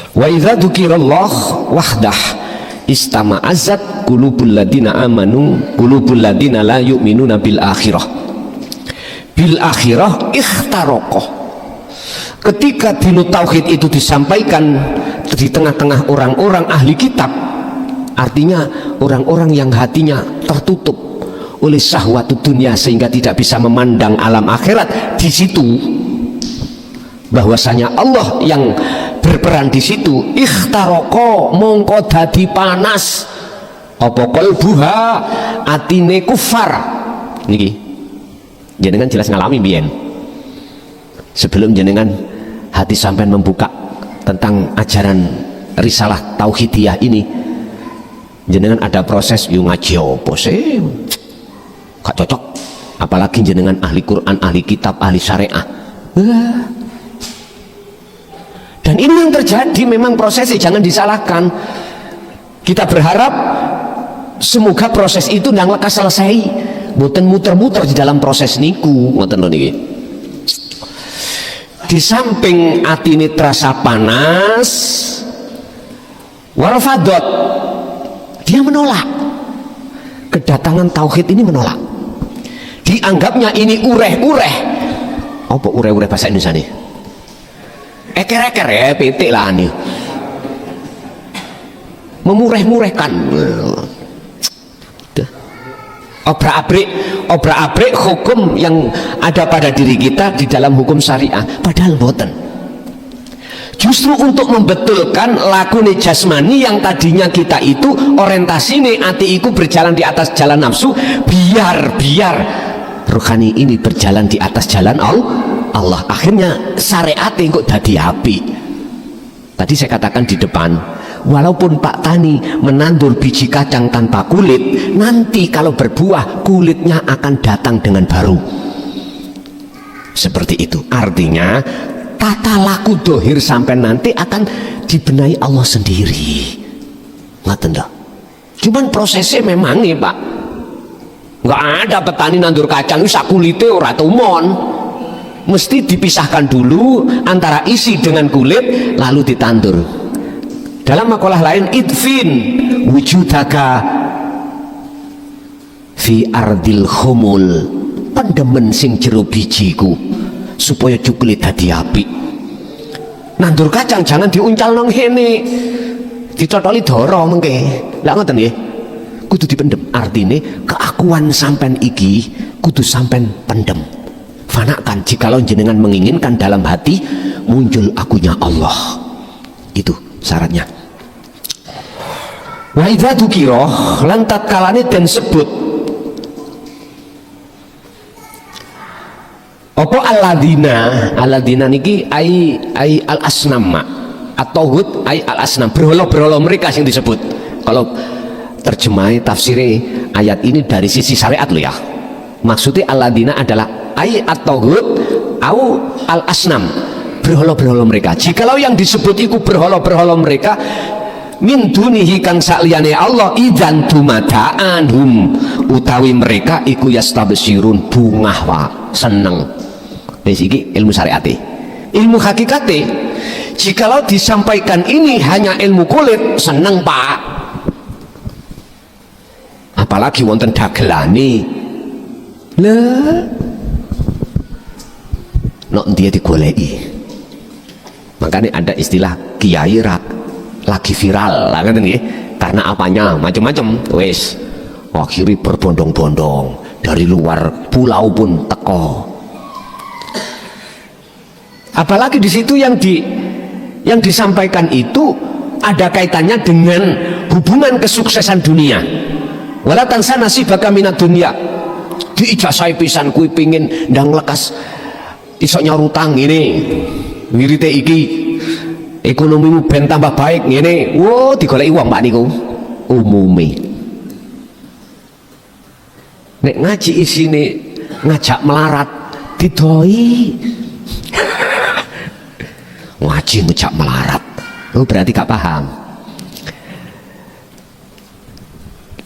Wa idza dzukirallah wahdah istama'azzat qulubul ladina amanu qulubul ladina la yu'minuna bil akhirah ikhtaraqa. Ketika dinu tauhid itu disampaikan di tengah-tengah orang-orang ahli kitab, artinya orang-orang yang hatinya tertutup oleh syahwat dunia sehingga tidak bisa memandang alam akhirat, di situ bahwasanya Allah yang berperan di situ. Ikhtaraqa mongko dadi panas apa qalbuha atine kufar. Niki jenengan jelas ngalami biyen sebelum jenengan hati sampean membuka tentang ajaran risalah tauhidiyah ini, jenengan ada proses yuk ngaji apa sih gak cocok, apalagi jenengan ahli Quran, ahli kitab, ahli syariah. Dan ini yang terjadi, memang prosesnya jangan disalahkan. Kita berharap semoga proses itu nang lekas selesai, boten muter-muter di dalam proses niku. Ngoten lho niki. Di samping ati ini terasa panas, warafadot, dia menolak. Kedatangan tauhid ini menolak. Dianggapnya ini ureh-ureh. Apa ureh-ureh bahasa Indonesia nih? Eker-eker ya, pitik lah nih. Memureh-murehkan. Obrak-abrik hukum yang ada pada diri kita di dalam hukum syariah, padahal boten. Justru untuk membetulkan lakune jasmani yang tadinya kita itu orientasi ati iku berjalan di atas jalan nafsu, biar rohani ini berjalan di atas jalan Allah. Akhirnya syariat kok dadi api. Tadi saya katakan di depan, walaupun Pak Tani menandur biji kacang tanpa kulit, nanti kalau berbuah kulitnya akan datang dengan baru. Seperti itu. Artinya tata laku dohir sampai nanti akan dibenahi Allah sendiri. Ngaten dah. Cuman prosesnya memang nih Pak, nggak ada petani nandur kacang sak kulite ora tumon. Mesti dipisahkan dulu antara isi dengan kulit, lalu ditandur. Dalam makalah lain, idfin wujudaka fi ardil khumul, pendemen sing jero bijiku supaya cukli dadi api. Nandur kacang jangan diuncal nang kene, dicotoli dara mengke. Lah ngoten nggih. Kudu dipendem. Artine keakuan sampean iki kudu sampean pendem. Fanakan jikalau jenengan menginginkan dalam hati muncul akunya Allah. Itu syaratnya. Wa idza dzukira lan tatkalane den sebut apa alladzina niki ai al asnam atau hud ai al asnam, berhala-berhala mereka yang disebut. Kalau terjemah tafsir ayat ini dari sisi syariat lo ya, maksudnya alladzina adalah ai atau hud au al asnam, berhala-berhala mereka. Jikalau yang disebut itu berhala-berhala mereka min dunihi kang sakliyane Allah, idzan tumada'anhum utawi mereka iku yastabsyirun bungah wa seneng. Wis iki ilmu syariate. Ilmu hakikate jikalau disampaikan ini hanya ilmu kulit, seneng Pak. Apalagi wonten dagelane. Lah nok dia digoleki. Makanya ada istilah kiai lagi viral lah kan nggih. Karena apanya? Macam-macam. Wis akhirnya berbondong-bondong dari luar pulau pun teko. Apalagi di situ yang disampaikan itu ada kaitannya dengan hubungan kesuksesan dunia. Wala tansa nasibaka minad dunya. Diijazah pisan kuwi pengin ndang lekas iso nyorutang ini. Wirite iki ekonomimu ben tambah baik ngene. Wo digoleki wong Pak niku. Umume. Nek ngaji isine ngajak melarat didoi. Ngaji ngejak melarat, oh berarti gak paham.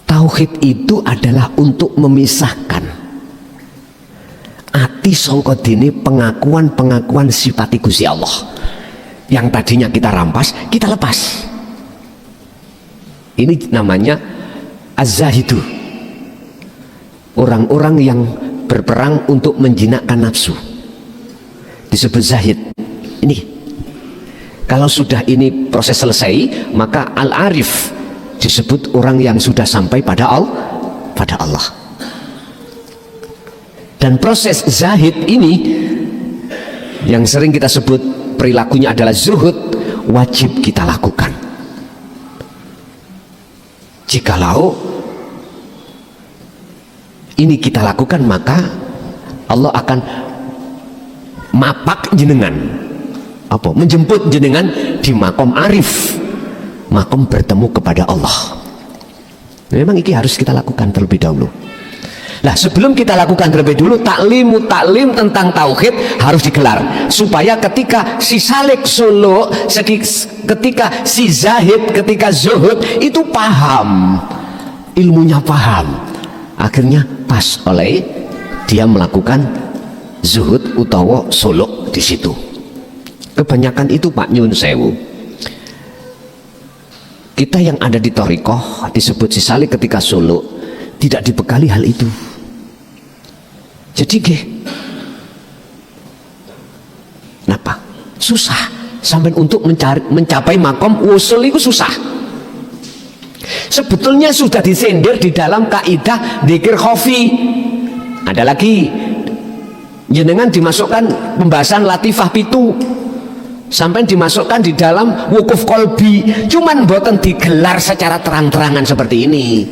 Tauhid itu adalah untuk memisahkan ati sangka dene pengakuan sifat Gusti Allah yang tadinya kita rampas, kita lepas. Ini namanya az-zahidu, orang-orang yang berperang untuk menjinakkan nafsu, disebut zahid. Ini kalau sudah ini proses selesai, maka al-arif disebut orang yang sudah sampai pada Allah. Dan proses zahid ini yang sering kita sebut perilakunya adalah zuhud, wajib kita lakukan. Jikalau ini kita lakukan, maka Allah akan mapak jenengan, apa menjemput jenengan di makom arif, makom bertemu kepada Allah. Memang ini harus kita lakukan terlebih dahulu. Nah sebelum kita lakukan terlebih dulu, taklim tentang tauhid harus digelar supaya ketika si salik solo, ketika si zahid, ketika zuhud itu paham, ilmunya paham, akhirnya pas oleh dia melakukan zuhud utawa solo di situ. Kebanyakan itu Pak Nyun Sewu, kita yang ada di Thorikoh disebut sisali ketika solo tidak dibekali hal itu. Jadi kenapa? Susah sampai untuk mencapai makom usul itu susah. Sebetulnya sudah disindir di dalam kaidah dzikir khafi. Ada lagi jenengan dimasukkan pembahasan latifah pitu, sampai dimasukkan di dalam wukuf kolbi, cuman boten digelar secara terang-terangan seperti ini.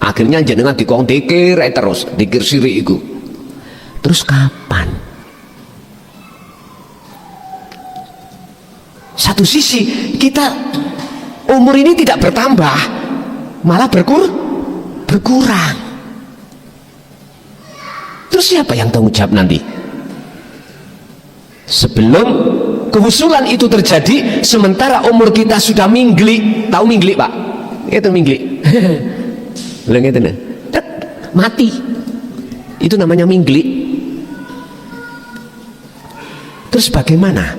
Akhirnya jenengan dikong dikir terus, dikir siri itu. Terus kapan? Satu sisi kita umur ini tidak bertambah, malah berkurang. Terus siapa yang tanggung jawab nanti? Sebelum kehusulan itu terjadi, sementara umur kita sudah minggli. Tahu minggli Pak? Itu minggli. Mati. Itu namanya minggli. Terus bagaimana?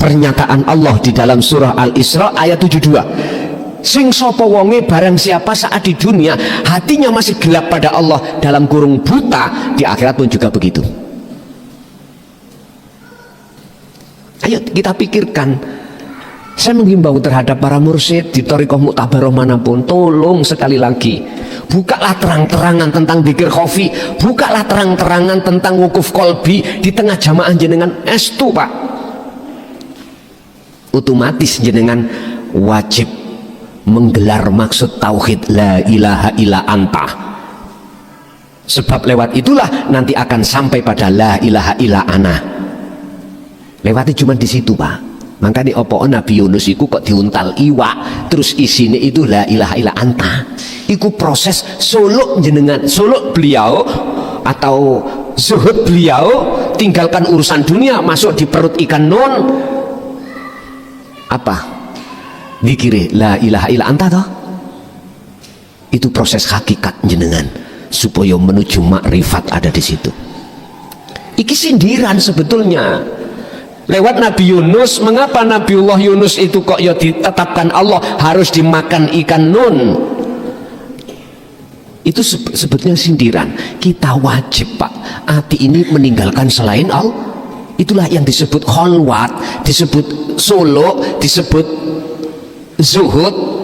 pernyataan Allah di dalam surah Al-Isra ayat 72. Sing sapa wonge barang siapa saat di dunia hatinya masih gelap pada Allah dalam kurung buta, di akhirat pun juga begitu. Ayo kita pikirkan. Saya menghimbau terhadap para mursyid di thariqah muktabaroh manapun, tolong sekali lagi bukalah terang-terangan tentang dzikir khafi, bukalah terang-terangan tentang wukuf kolbi di tengah jamaah jenengan estu Pak. Otomatis jenengan wajib menggelar maksud tauhid la ilaha illa anta, sebab lewat itulah nanti akan sampai pada la ilaha illa ana. Lewati cuma di situ Pak. Makanya opo Nabi Yunus iku kok diuntal iwak terus isine itu la ilaha illa anta. Iku proses suluk jenengan, suluk beliau atau zuhud beliau, tinggalkan urusan dunia, masuk di perut ikan nun. Apa? Dikira la ilaha illa anta toh? Itu proses hakikat jenengan supaya menuju makrifat ada di situ. Iki sindiran sebetulnya. Lewat Nabi Yunus, mengapa Nabiullah Yunus itu kok ya ditetapkan Allah harus dimakan ikan nun? Itu sebetulnya sindiran. Kita wajib Pak, hati ini meninggalkan selain Allah. Itulah yang disebut kholwat, disebut solo, disebut zuhud.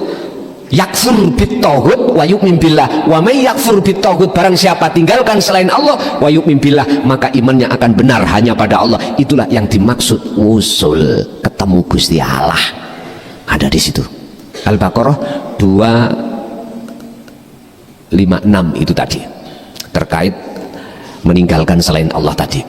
Yakfur bit tauhid wa yu'min billah, wa may yakfur bit tauhid, barang siapa tinggalkan selain Allah wa yu'min billah, maka imannya akan benar hanya pada Allah. Itulah yang dimaksud usul, ketemu Gusti Allah. Ada di situ. Al-Baqarah 256 itu tadi terkait meninggalkan selain Allah tadi.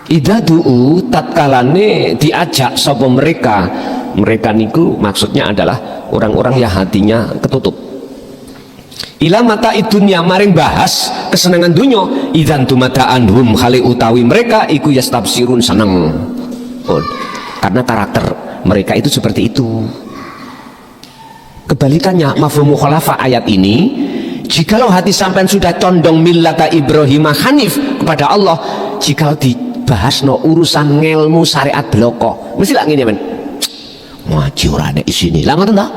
Idza du'u, tatkalane diajak sapa mereka niku maksudnya adalah orang-orang yang hatinya ketutup. Ila mata idunya, maring bahas kesenangan dunya, idzan tumata anhum, khali utawi mereka iku yastabsirun, seneng. Oh, karena karakter mereka itu seperti itu. Kebalikannya mafhum mukhalafah ayat ini, jikalau hati sampean sudah condong millata Ibrahim hanif kepada Allah, jikalau bahas no urusan ngelmu syariat bloko mesti lah ngene men ngaji ora nek isine lah ngoten ta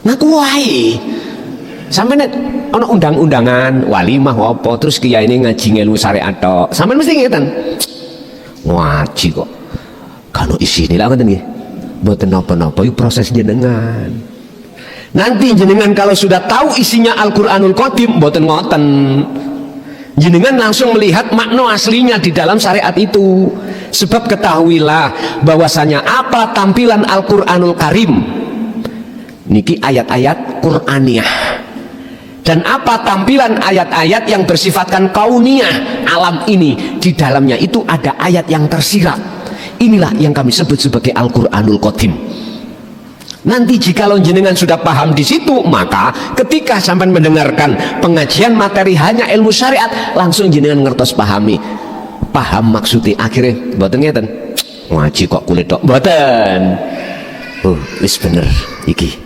ngaku wae sampeyan nek ana undang-undangan walimah apa terus kiai ini ngaji ngelmu syariat tok sampeyan mesti ngeten ngaji kok kalau isine lah ngoten nggih mboten napa-napa iki proses jenengan. Nanti jenengan kalau sudah tahu isinya Al-Qur'anul Qadim mboten ngoten, jenengan langsung melihat makna aslinya di dalam syariat itu. Sebab ketahuilah bahwasanya apa tampilan Al-Qur'anul Karim niki ayat-ayat Qur'aniyah, dan apa tampilan ayat-ayat yang bersifatkan kauniyah, alam ini di dalamnya itu ada ayat yang tersirat. Inilah yang kami sebut sebagai Al-Qur'anul Qadim. Nanti jikalau jenengan sudah paham di situ, maka ketika sampai mendengarkan pengajian materi hanya ilmu syariat, langsung jenengan ngertos pahami, paham maksudnya. Akhirnya mboten ngeten ngaji kok kulit tok mboten. Oh wis bener iki,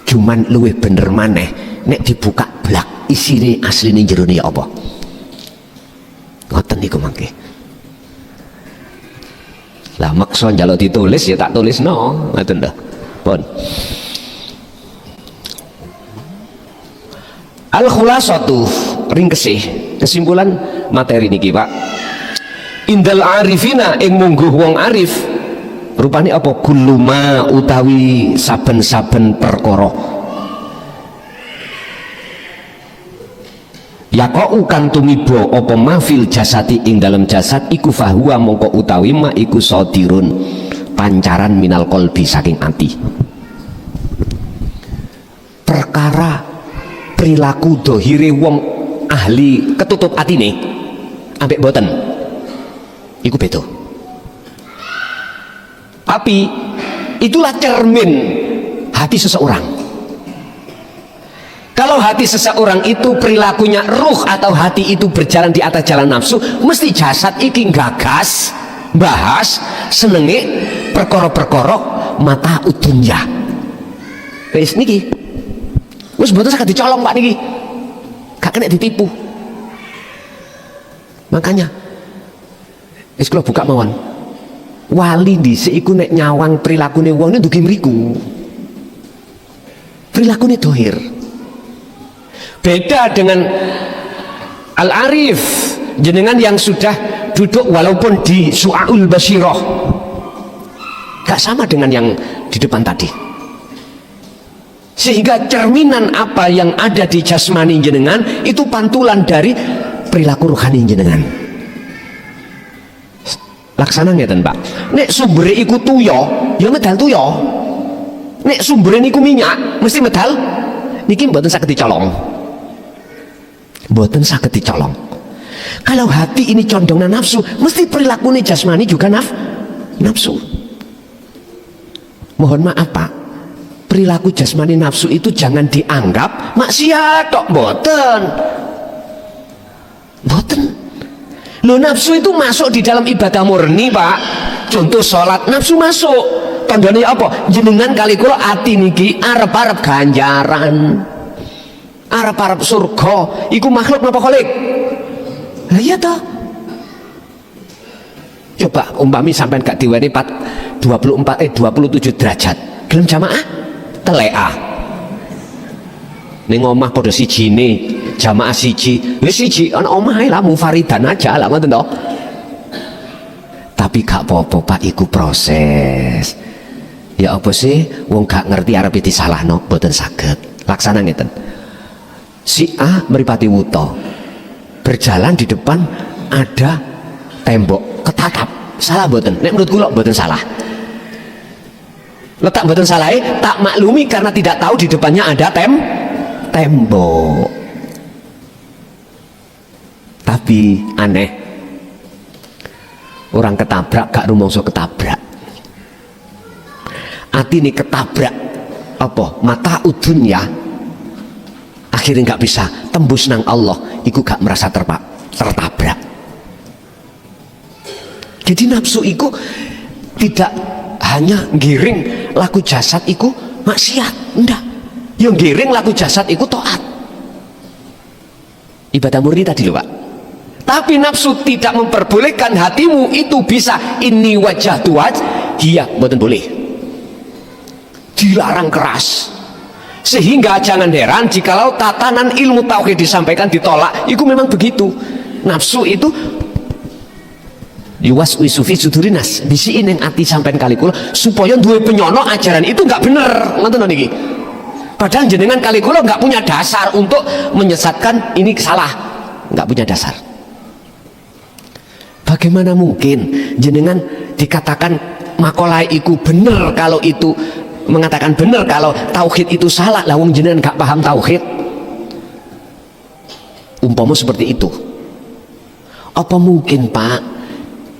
cuman luwih bener maneh nek dibuka blak isine asline jerone apa ngoten niku mangke. Lah maksa njaluk ditulis ya tak tulis no ngoten dah. Al-khulasatu ringkesih kesimpulan materi niki Pak, indal arifina ing mungguh wong arif rupane apa guluma utawi saben-saben perkara yaqau kang tumiba apa mafil jasati ing dalam jasad iku fahuwa mongko utawi ma iku sadirun pancaran minal kolbi saking ati. Perkara perilaku dohire wong ahli ketutup atine ambek boten iku beda, tapi itulah cermin hati seseorang. Kalau hati seseorang itu perilakunya ruh atau hati itu berjalan di atas jalan nafsu, mesti jasad iki gagas bahas senenge perkara-perkara mata udunya. Wis niki Wis mboten saged dicolong Pak niki. Gak kena ditipu. Makanya wis kula buka mawon. Wali dhisik iku nek nyawang prilakune wong niku dugi mriku. Prilakune dohir. Beda dengan Al-Arif, jenengan yang sudah duduk walaupun di Su'aul Basirah. Gak sama dengan yang di depan tadi. Sehingga cerminan apa yang ada di jasmani jenengan itu pantulan dari perilaku rohani jenengan. Laksana ngeten Pak. Nek sumbere iku tuyo, ya medal tuyo. Nek sumbere niku minyak, mesti medal. Niki mboten saged dicolong. Mboten saged dicolong. Kalau hati ini condong nafsu, mesti perilakunya jasmani juga nafsu. Mohon maaf Pak, perilaku jasmani nafsu itu jangan dianggap maksiat tok, mboten. Lo nafsu itu masuk di dalam ibadah murni Pak. Contoh sholat, nafsu masuk. Tandane apa? Jenengan kali kula ati niki arep-arep ganjaran, arep-arep surga. Iku makhluk napa kholik? Lah iya toh. Coba umpami sampean gak diweni 27 derajat. Gelem jamaah? Teleka. Ning omah padha sijine, jamaah siji. Wis siji ana omahe lah munfaridan aja lah ngoten to. Tapi gak apa-apa Pak, iku proses. Ya apa sih wong gak ngerti arep disalahno, mboten saged. Laksana ngeten. Si A mripate wuta. Berjalan di depan ada tembok, ketatap. Salah mboten? Nek menurut kula mboten salah. Letak mboten salah, tak maklumi karena tidak tahu di depannya ada tembok. Tapi aneh, orang ketabrak gak rumangsa ketabrak. Ati ini ketabrak apa? Mata udunya akhirnya gak bisa tembus nang Allah. Iku gak merasa tertabrak. Jadi nafsu iku tidak hanya giring laku jasad iku maksiat, enggak. Yang giring laku jasad iku taat. Ibadah murni tadi loh Pak. Tapi nafsu tidak memperbolehkan hatimu itu bisa ini wajah tuaj, iya mboten boleh. Dilarang keras. Sehingga jangan heran jikalau tatanan ilmu tauhid disampaikan ditolak. Itu memang begitu. Nafsu itu yuwaswisu fi sudurinas, bisiin yang ati sampean kali kula supaya duwe penyono ajaran itu nggak bener. Ngoten niki. Padahal jenengan kali kula nggak punya dasar untuk menyesatkan ini salah, nggak punya dasar. Bagaimana mungkin jenengan dikatakan makalah iku bener kalau itu mengatakan benar kalau tauhid itu salah, lah wong jenengan gak paham tauhid. Umpama seperti itu. Apa mungkin Pak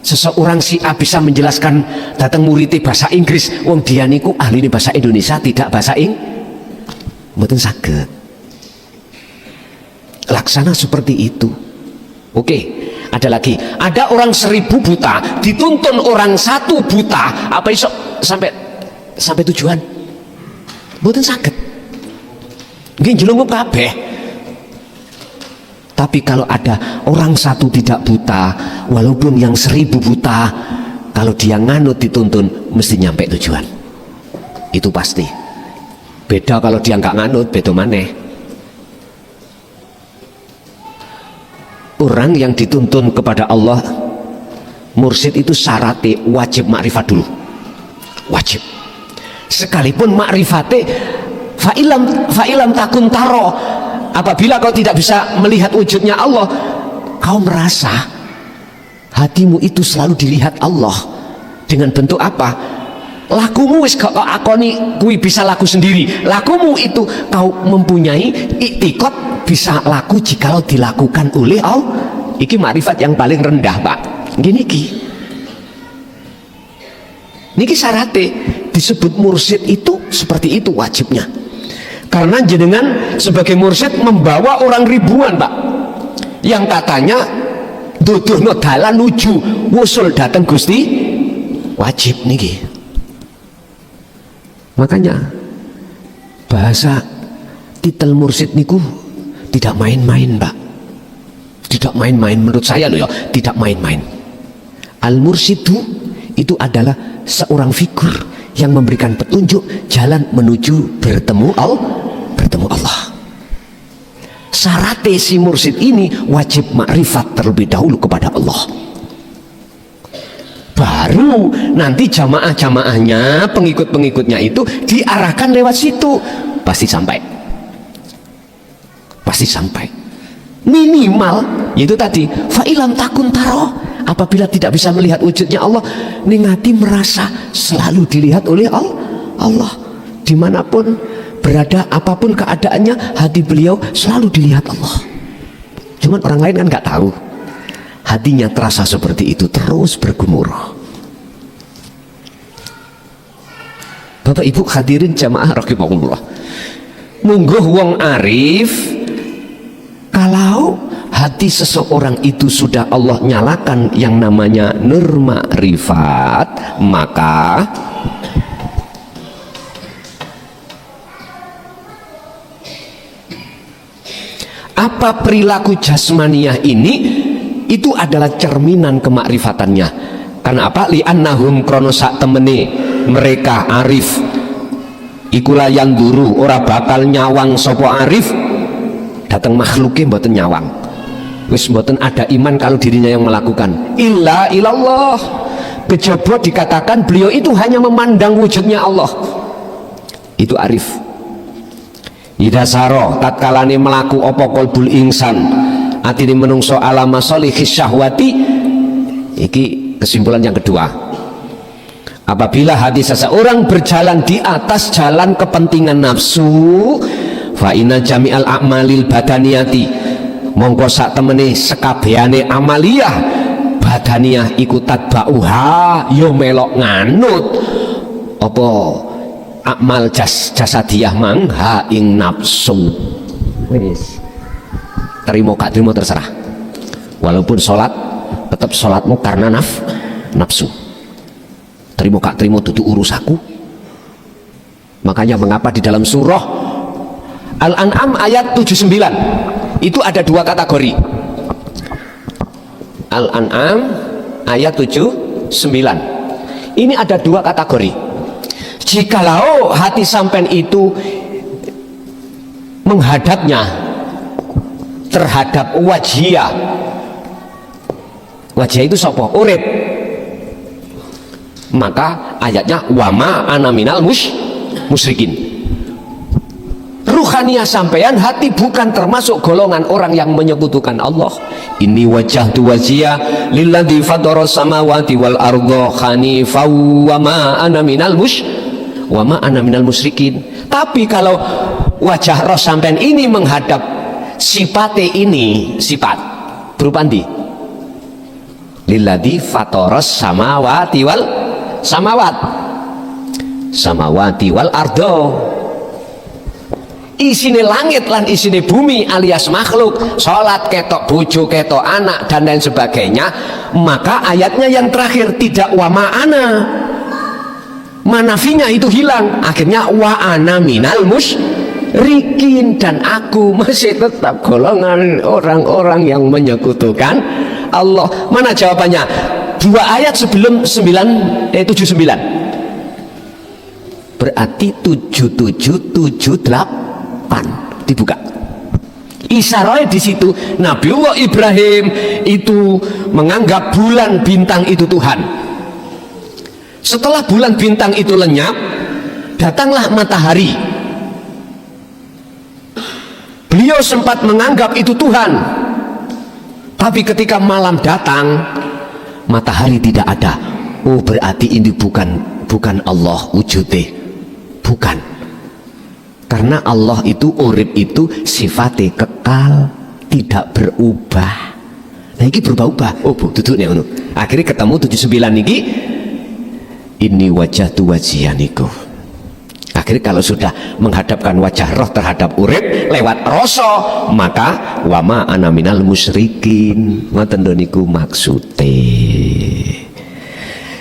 seseorang si A bisa menjelaskan datang muridnya bahasa Inggris, wong dia niku ahli ini bahasa Indonesia tidak bahasa mboten saged. Laksana seperti itu. Oke, ada lagi. Ada orang 1000 buta dituntun orang 1 buta, apa iso sampai tujuan? Mboten saged. Nggih jelungup kabeh. Tapi kalau ada orang 1 tidak buta, walaupun yang 1000 buta, kalau dia nganut dituntun mesti nyampe tujuan. Itu pasti. Beda kalau dia nggak nganut, beda maneh. Orang yang dituntun kepada Allah, mursyid itu syaratnya wajib makrifat dulu. Wajib. Sekalipun makrifate fa'ilam takun taro, apabila kau tidak bisa melihat wujudnya Allah, kau merasa hatimu itu selalu dilihat Allah. Dengan bentuk apa? Lakumu wis kau akoni kui bisa laku sendiri. Lakumu itu kau mempunyai iktikad bisa laku jikalau dilakukan oleh Allah. Iki makrifat yang paling rendah Pak. Gini ki. Niki syaratnya disebut mursyid itu seperti itu wajibnya. Karena jenengan sebagai mursyid membawa orang ribuan Pak, yang katanya duduhno dalan nuju wusul datang Gusti, wajib niki. Makanya bahasa titel mursid niku tidak main-main, Pak. Tidak main-main menurut saya loh ya, tidak main-main. Al-mursidu itu adalah seorang figur yang memberikan petunjuk jalan menuju bertemu Allah. Syarat si mursid ini wajib makrifat terlebih dahulu kepada Allah. Baru nanti jamaah-jamaahnya, pengikut-pengikutnya itu diarahkan lewat situ, pasti sampai. Minimal itu tadi, fa'ilam takun taro, apabila tidak bisa melihat wujudnya Allah, ningati merasa selalu dilihat oleh Allah. Dimanapun berada, apapun keadaannya, hati beliau selalu dilihat Allah. Cuman orang lain kan nggak tahu. Hatinya terasa seperti itu, terus bergemuruh. Bapak Ibu hadirin jamaah rahimakumullah. Mungguh wong arif, kalau hati seseorang itu sudah Allah nyalakan yang namanya nur ma'rifat, maka apa perilaku jasmaniyah ini itu adalah cerminan kemakrifatannya. Karena apa? Li'annahum krono sak temene mereka arif ikulah yang duru ora bakal nyawang sopo arif datang makhluknya mboten nyawang, wis mboten ada iman kalau dirinya yang melakukan illa ilallah. Kejaba dikatakan beliau itu hanya memandang wujudnya Allah, itu arif. Ida saro tatkalane melaku opo kolbul insan atine menungso alama solihis syahwati. Iki kesimpulan yang kedua, apabila hati seseorang berjalan di atas jalan kepentingan nafsu, fa inna jami'al a'malil badaniyati, mongko sak temene sekabehane amaliyah badaniyah iku tatba'uha yo melok nganut apa akmal jasadiyah mang ha ing nafsu. Wis terima gak terima terserah. Walaupun sholat tetap sholatmu karena nafsu. Terima gak terima dudu urusaku. Makanya mengapa di dalam surah Al-An'am ayat 79 itu ada dua kategori. Al-An'am ayat 79 ini ada dua kategori. Jikalau hati sampean itu menghadapnya terhadap wajhiyah, wajhiyah itu sapa? Urip. Maka ayatnya wama ana minal musyrikin. Ruhaniyah sampean hati bukan termasuk golongan orang yang menyekutukan Allah. Ini wajah tu wajhiyah lilladzi fatara samawati wal arda hanifan wa ma ana minal musyrikin. Tapi kalau wajah roh sampean ini menghadap sifate ini, sifat berupa ndi? Lilladzi fatara samawati wal samawati wal arda, isine langit lan isine bumi alias makhluk, sholat ketok bojo ketok anak dan lain sebagainya. Maka ayatnya yang terakhir tidak wa ma'ana, manafinya itu hilang, akhirnya wa ana minal musyrikin, dan aku masih tetap golongan orang-orang yang menyekutukan Allah. Mana jawabannya? Dua ayat sebelum 79. Berarti 7778 dibuka. Isyarahnya di situ Nabiullah Ibrahim itu menganggap bulan bintang itu Tuhan. Setelah bulan bintang itu lenyap, datanglah matahari. Beliau sempat menganggap itu Tuhan, tapi ketika malam datang, matahari tidak ada. Oh, berarti ini bukan Allah wujudnya, bukan. Karena Allah itu urip itu sifatnya kekal, tidak berubah. Nah ini berubah-ubah. Oh bu, duduk nih. Akhirnya ketemu 79 niki. Ini wajah tu wajiyaniku. Akhirnya kalau sudah menghadapkan wajah roh terhadap urip lewat rasa, maka wama ana minal musyrikin. Ngoten niku maksude.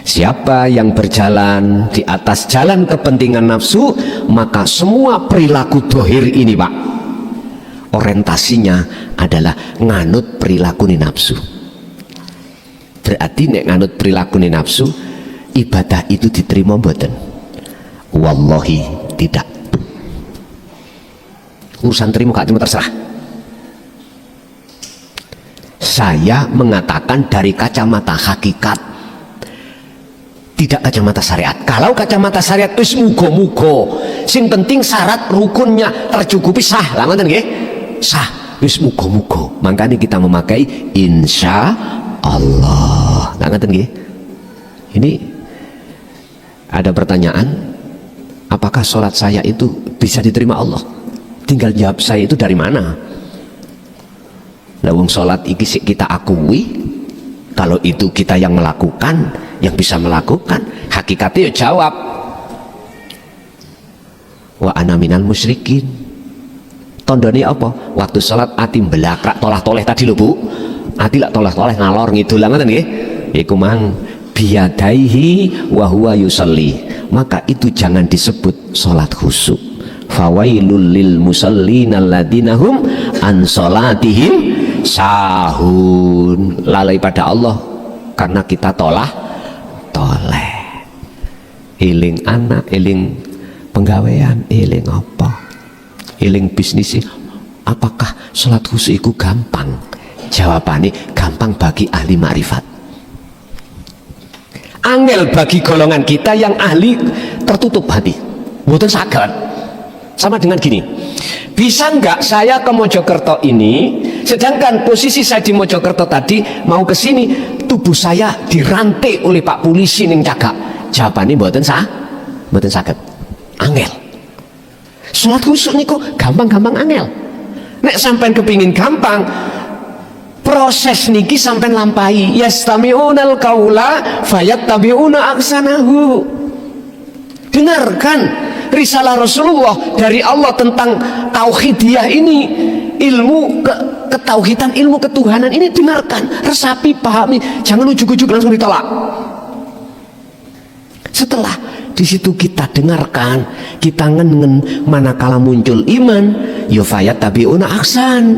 Siapa yang berjalan di atas jalan kepentingan nafsu, maka semua perilaku dohir ini, Pak, orientasinya adalah nganut perilaku nafsu. Berarti nek nganut perilaku nafsu, ibadah itu diterima mboten? Wallahi tidak. Urusan terima gak terima terserah. Saya mengatakan dari kacamata hakikat, tidak kacamata syariat. Kalau kacamata syariat wis muga-muga, sing penting syarat rukunnya tercukupi, sah lah ngoten nggih. Sah, wis muga-muga. Makanya kita memakai insya Allah. Nah ngoten nggih. Ini ada pertanyaan, apakah sholat saya itu bisa diterima Allah? Tinggal jawab saya itu dari mana? Lawang sholat iki sik kita akui, kalau itu kita yang melakukan, yang bisa melakukan, hakikatnya ya jawab wa ana minal musyrikin. Tondone apa? Waktu sholat ati belakrak tolah-toleh tadi lho Bu, ati lak tolah-toleh ngalor ngidul ngoten nggih, iku mang biyadaihi wa huwa yusalli, maka itu jangan disebut sholat khusyuk. Fawailul lil musallin alladzina hum an sholatihim sahun, lalai pada Allah karena kita toleh eling anak, eling penggawean, eling apa, eling bisnis. Apakah sholat khusyuk itu gampang? Jawabannya gampang bagi ahli makrifat, angel bagi golongan kita yang ahli tertutup hati. Mboten saged. Sama dengan gini, bisa nggak saya ke Mojokerto ini, sedangkan posisi saya di Mojokerto tadi mau ke sini, tubuh saya dirantai oleh Pak Polisi ning jaga? Jawabannya mboten saged. Angel. Sholat khusyuk niku gampang-gampang angel. Nek sampean kepingin gampang, proses niki sampean lampahi. Yastami'unal qaula fayattabi'una ahsanahu. Dengarkan risalah Rasulullah dari Allah tentang tauhidiyah ini, ilmu ketauhidan, ilmu ketuhanan ini, dengarkan, resapi, pahami, jangan ujuk-ujuk langsung ditolak. Setelah di situ kita dengarkan, kita ngen manakala muncul iman, yufayat tabiuna aksan,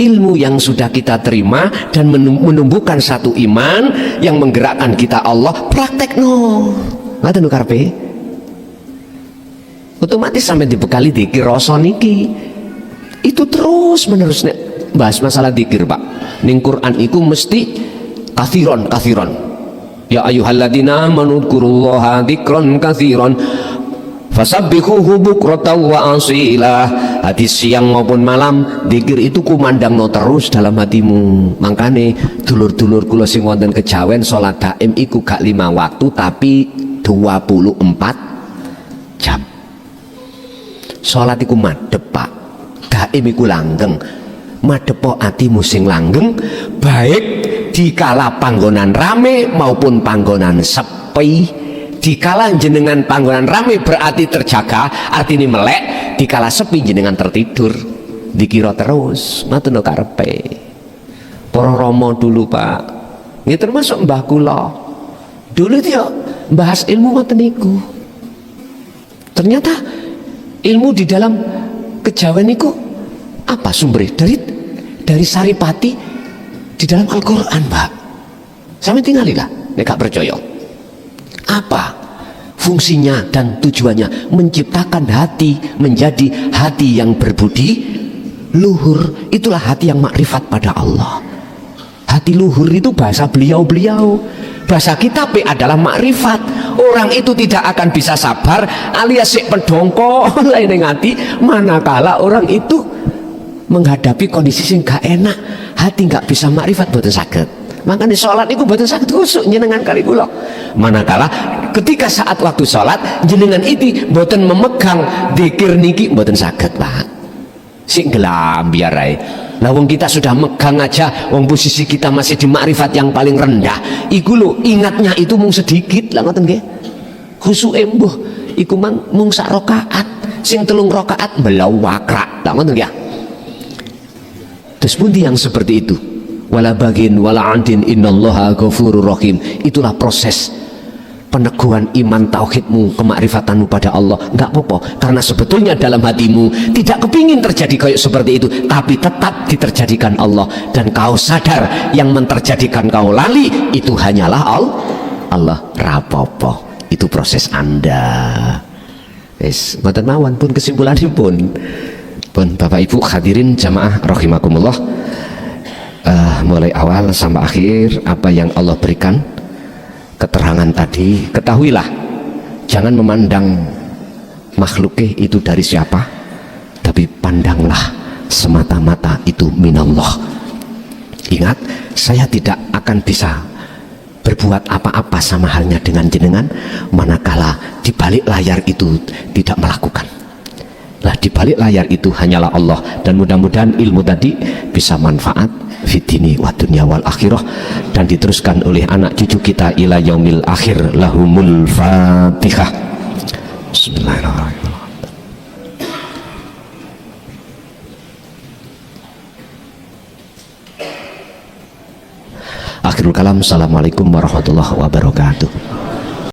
ilmu yang sudah kita terima dan menumbuhkan satu iman yang menggerakkan kita Allah, praktekno ngaten lho karepe. Otomatis sampai dibekali dzikir rasa niki. Itu terus menerus nek bahas masalah dzikir, Pak. Ning Quran iku mesti kathiron. Ya ayyuhalladzina amanu dzkurullaha dzikran katsiran fasabbihuhu bukratan wa asila. Hadis siang maupun malam dzikir itu kumandangno terus dalam hatimu. Makane dulur-dulur kula sing wonten kejawen salat daim iku gak 5 waktu tapi 24 jam. Salat iku madhep, Pak. Daim iku langgeng. Madhep atimu sing langgeng, baik dikala panggonan rame maupun panggonan sepi. Dikala jenengan panggonan rame berarti terjaga, artinya melek. Dikala sepi jenengan tertidur, dikira terus. Ngoten lho karepe. Para rama dulu, Pak. Nggih termasuk mbah kula. Dulu dia bahas ilmu ngoten niku. Ternyata ilmu di dalam kejawen niku apa sumbernya? Dari Saripati di dalam Al-Quran, Pak. Sampai tinggalilah nek gak percaya. Apa fungsinya dan tujuannya? Menciptakan hati menjadi hati yang berbudi luhur. Itulah hati yang makrifat pada Allah. Hati luhur itu bahasa beliau-beliau. Bahasa kita adalah makrifat. Orang itu tidak akan bisa sabar alias sik pendongko lain hati manakala orang itu menghadapi kondisi yang gak enak, hati gak bisa makrifat, boten saged. Makanya sholat itu boten saged khusyuk jenengan kali kula. Manakala ketika saat waktu sholat jenengan itu boten memegang dzikir niki boten saged, Pak. Sing gelam biar ae. Lah wong kita sudah megang aja, wong posisi kita masih di makrifat yang paling rendah. Iku lho ingatnya itu mung sedikit lah ngoten nggih. Khusyuke mbuh iku mung sak rakaat, sing 3 rakaat belau wakrak. Lah ngoten nggih. Terus pundi yang seperti itu? Wala bagin wala andin innallaha ghafurur rahim. Itulah proses peneguhan iman tauhidmu, kemakrifatanmu pada Allah, nggak apa-apa, karena sebetulnya dalam hatimu tidak kepingin terjadi kayak seperti itu, tapi tetap diterjadikan Allah, dan kau sadar yang menterjadikan kau lali itu hanyalah Allah. Rapopo, itu proses Anda. Wis mboten mawon pun kesimpulanipun pun Bapak Ibu hadirin jamaah rahimakumullah, mulai awal sampai akhir apa yang Allah berikan keterangan tadi, ketahuilah jangan memandang makhluknya itu dari siapa, tapi pandanglah semata-mata itu minallah. Ingat, saya tidak akan bisa berbuat apa-apa sama halnya dengan jenengan manakala di balik layar itu tidak melakukan. Nah, di balik layar itu hanyalah Allah, dan mudah-mudahan ilmu tadi bisa manfaat fitini wa dunya wal akhirah, dan diteruskan oleh anak cucu kita ila yaumil akhir. Lahumul Fatihah. Bismillahirrahmanirrahim. Akhirul kalam. Assalamualaikum warahmatullahi wabarakatuh.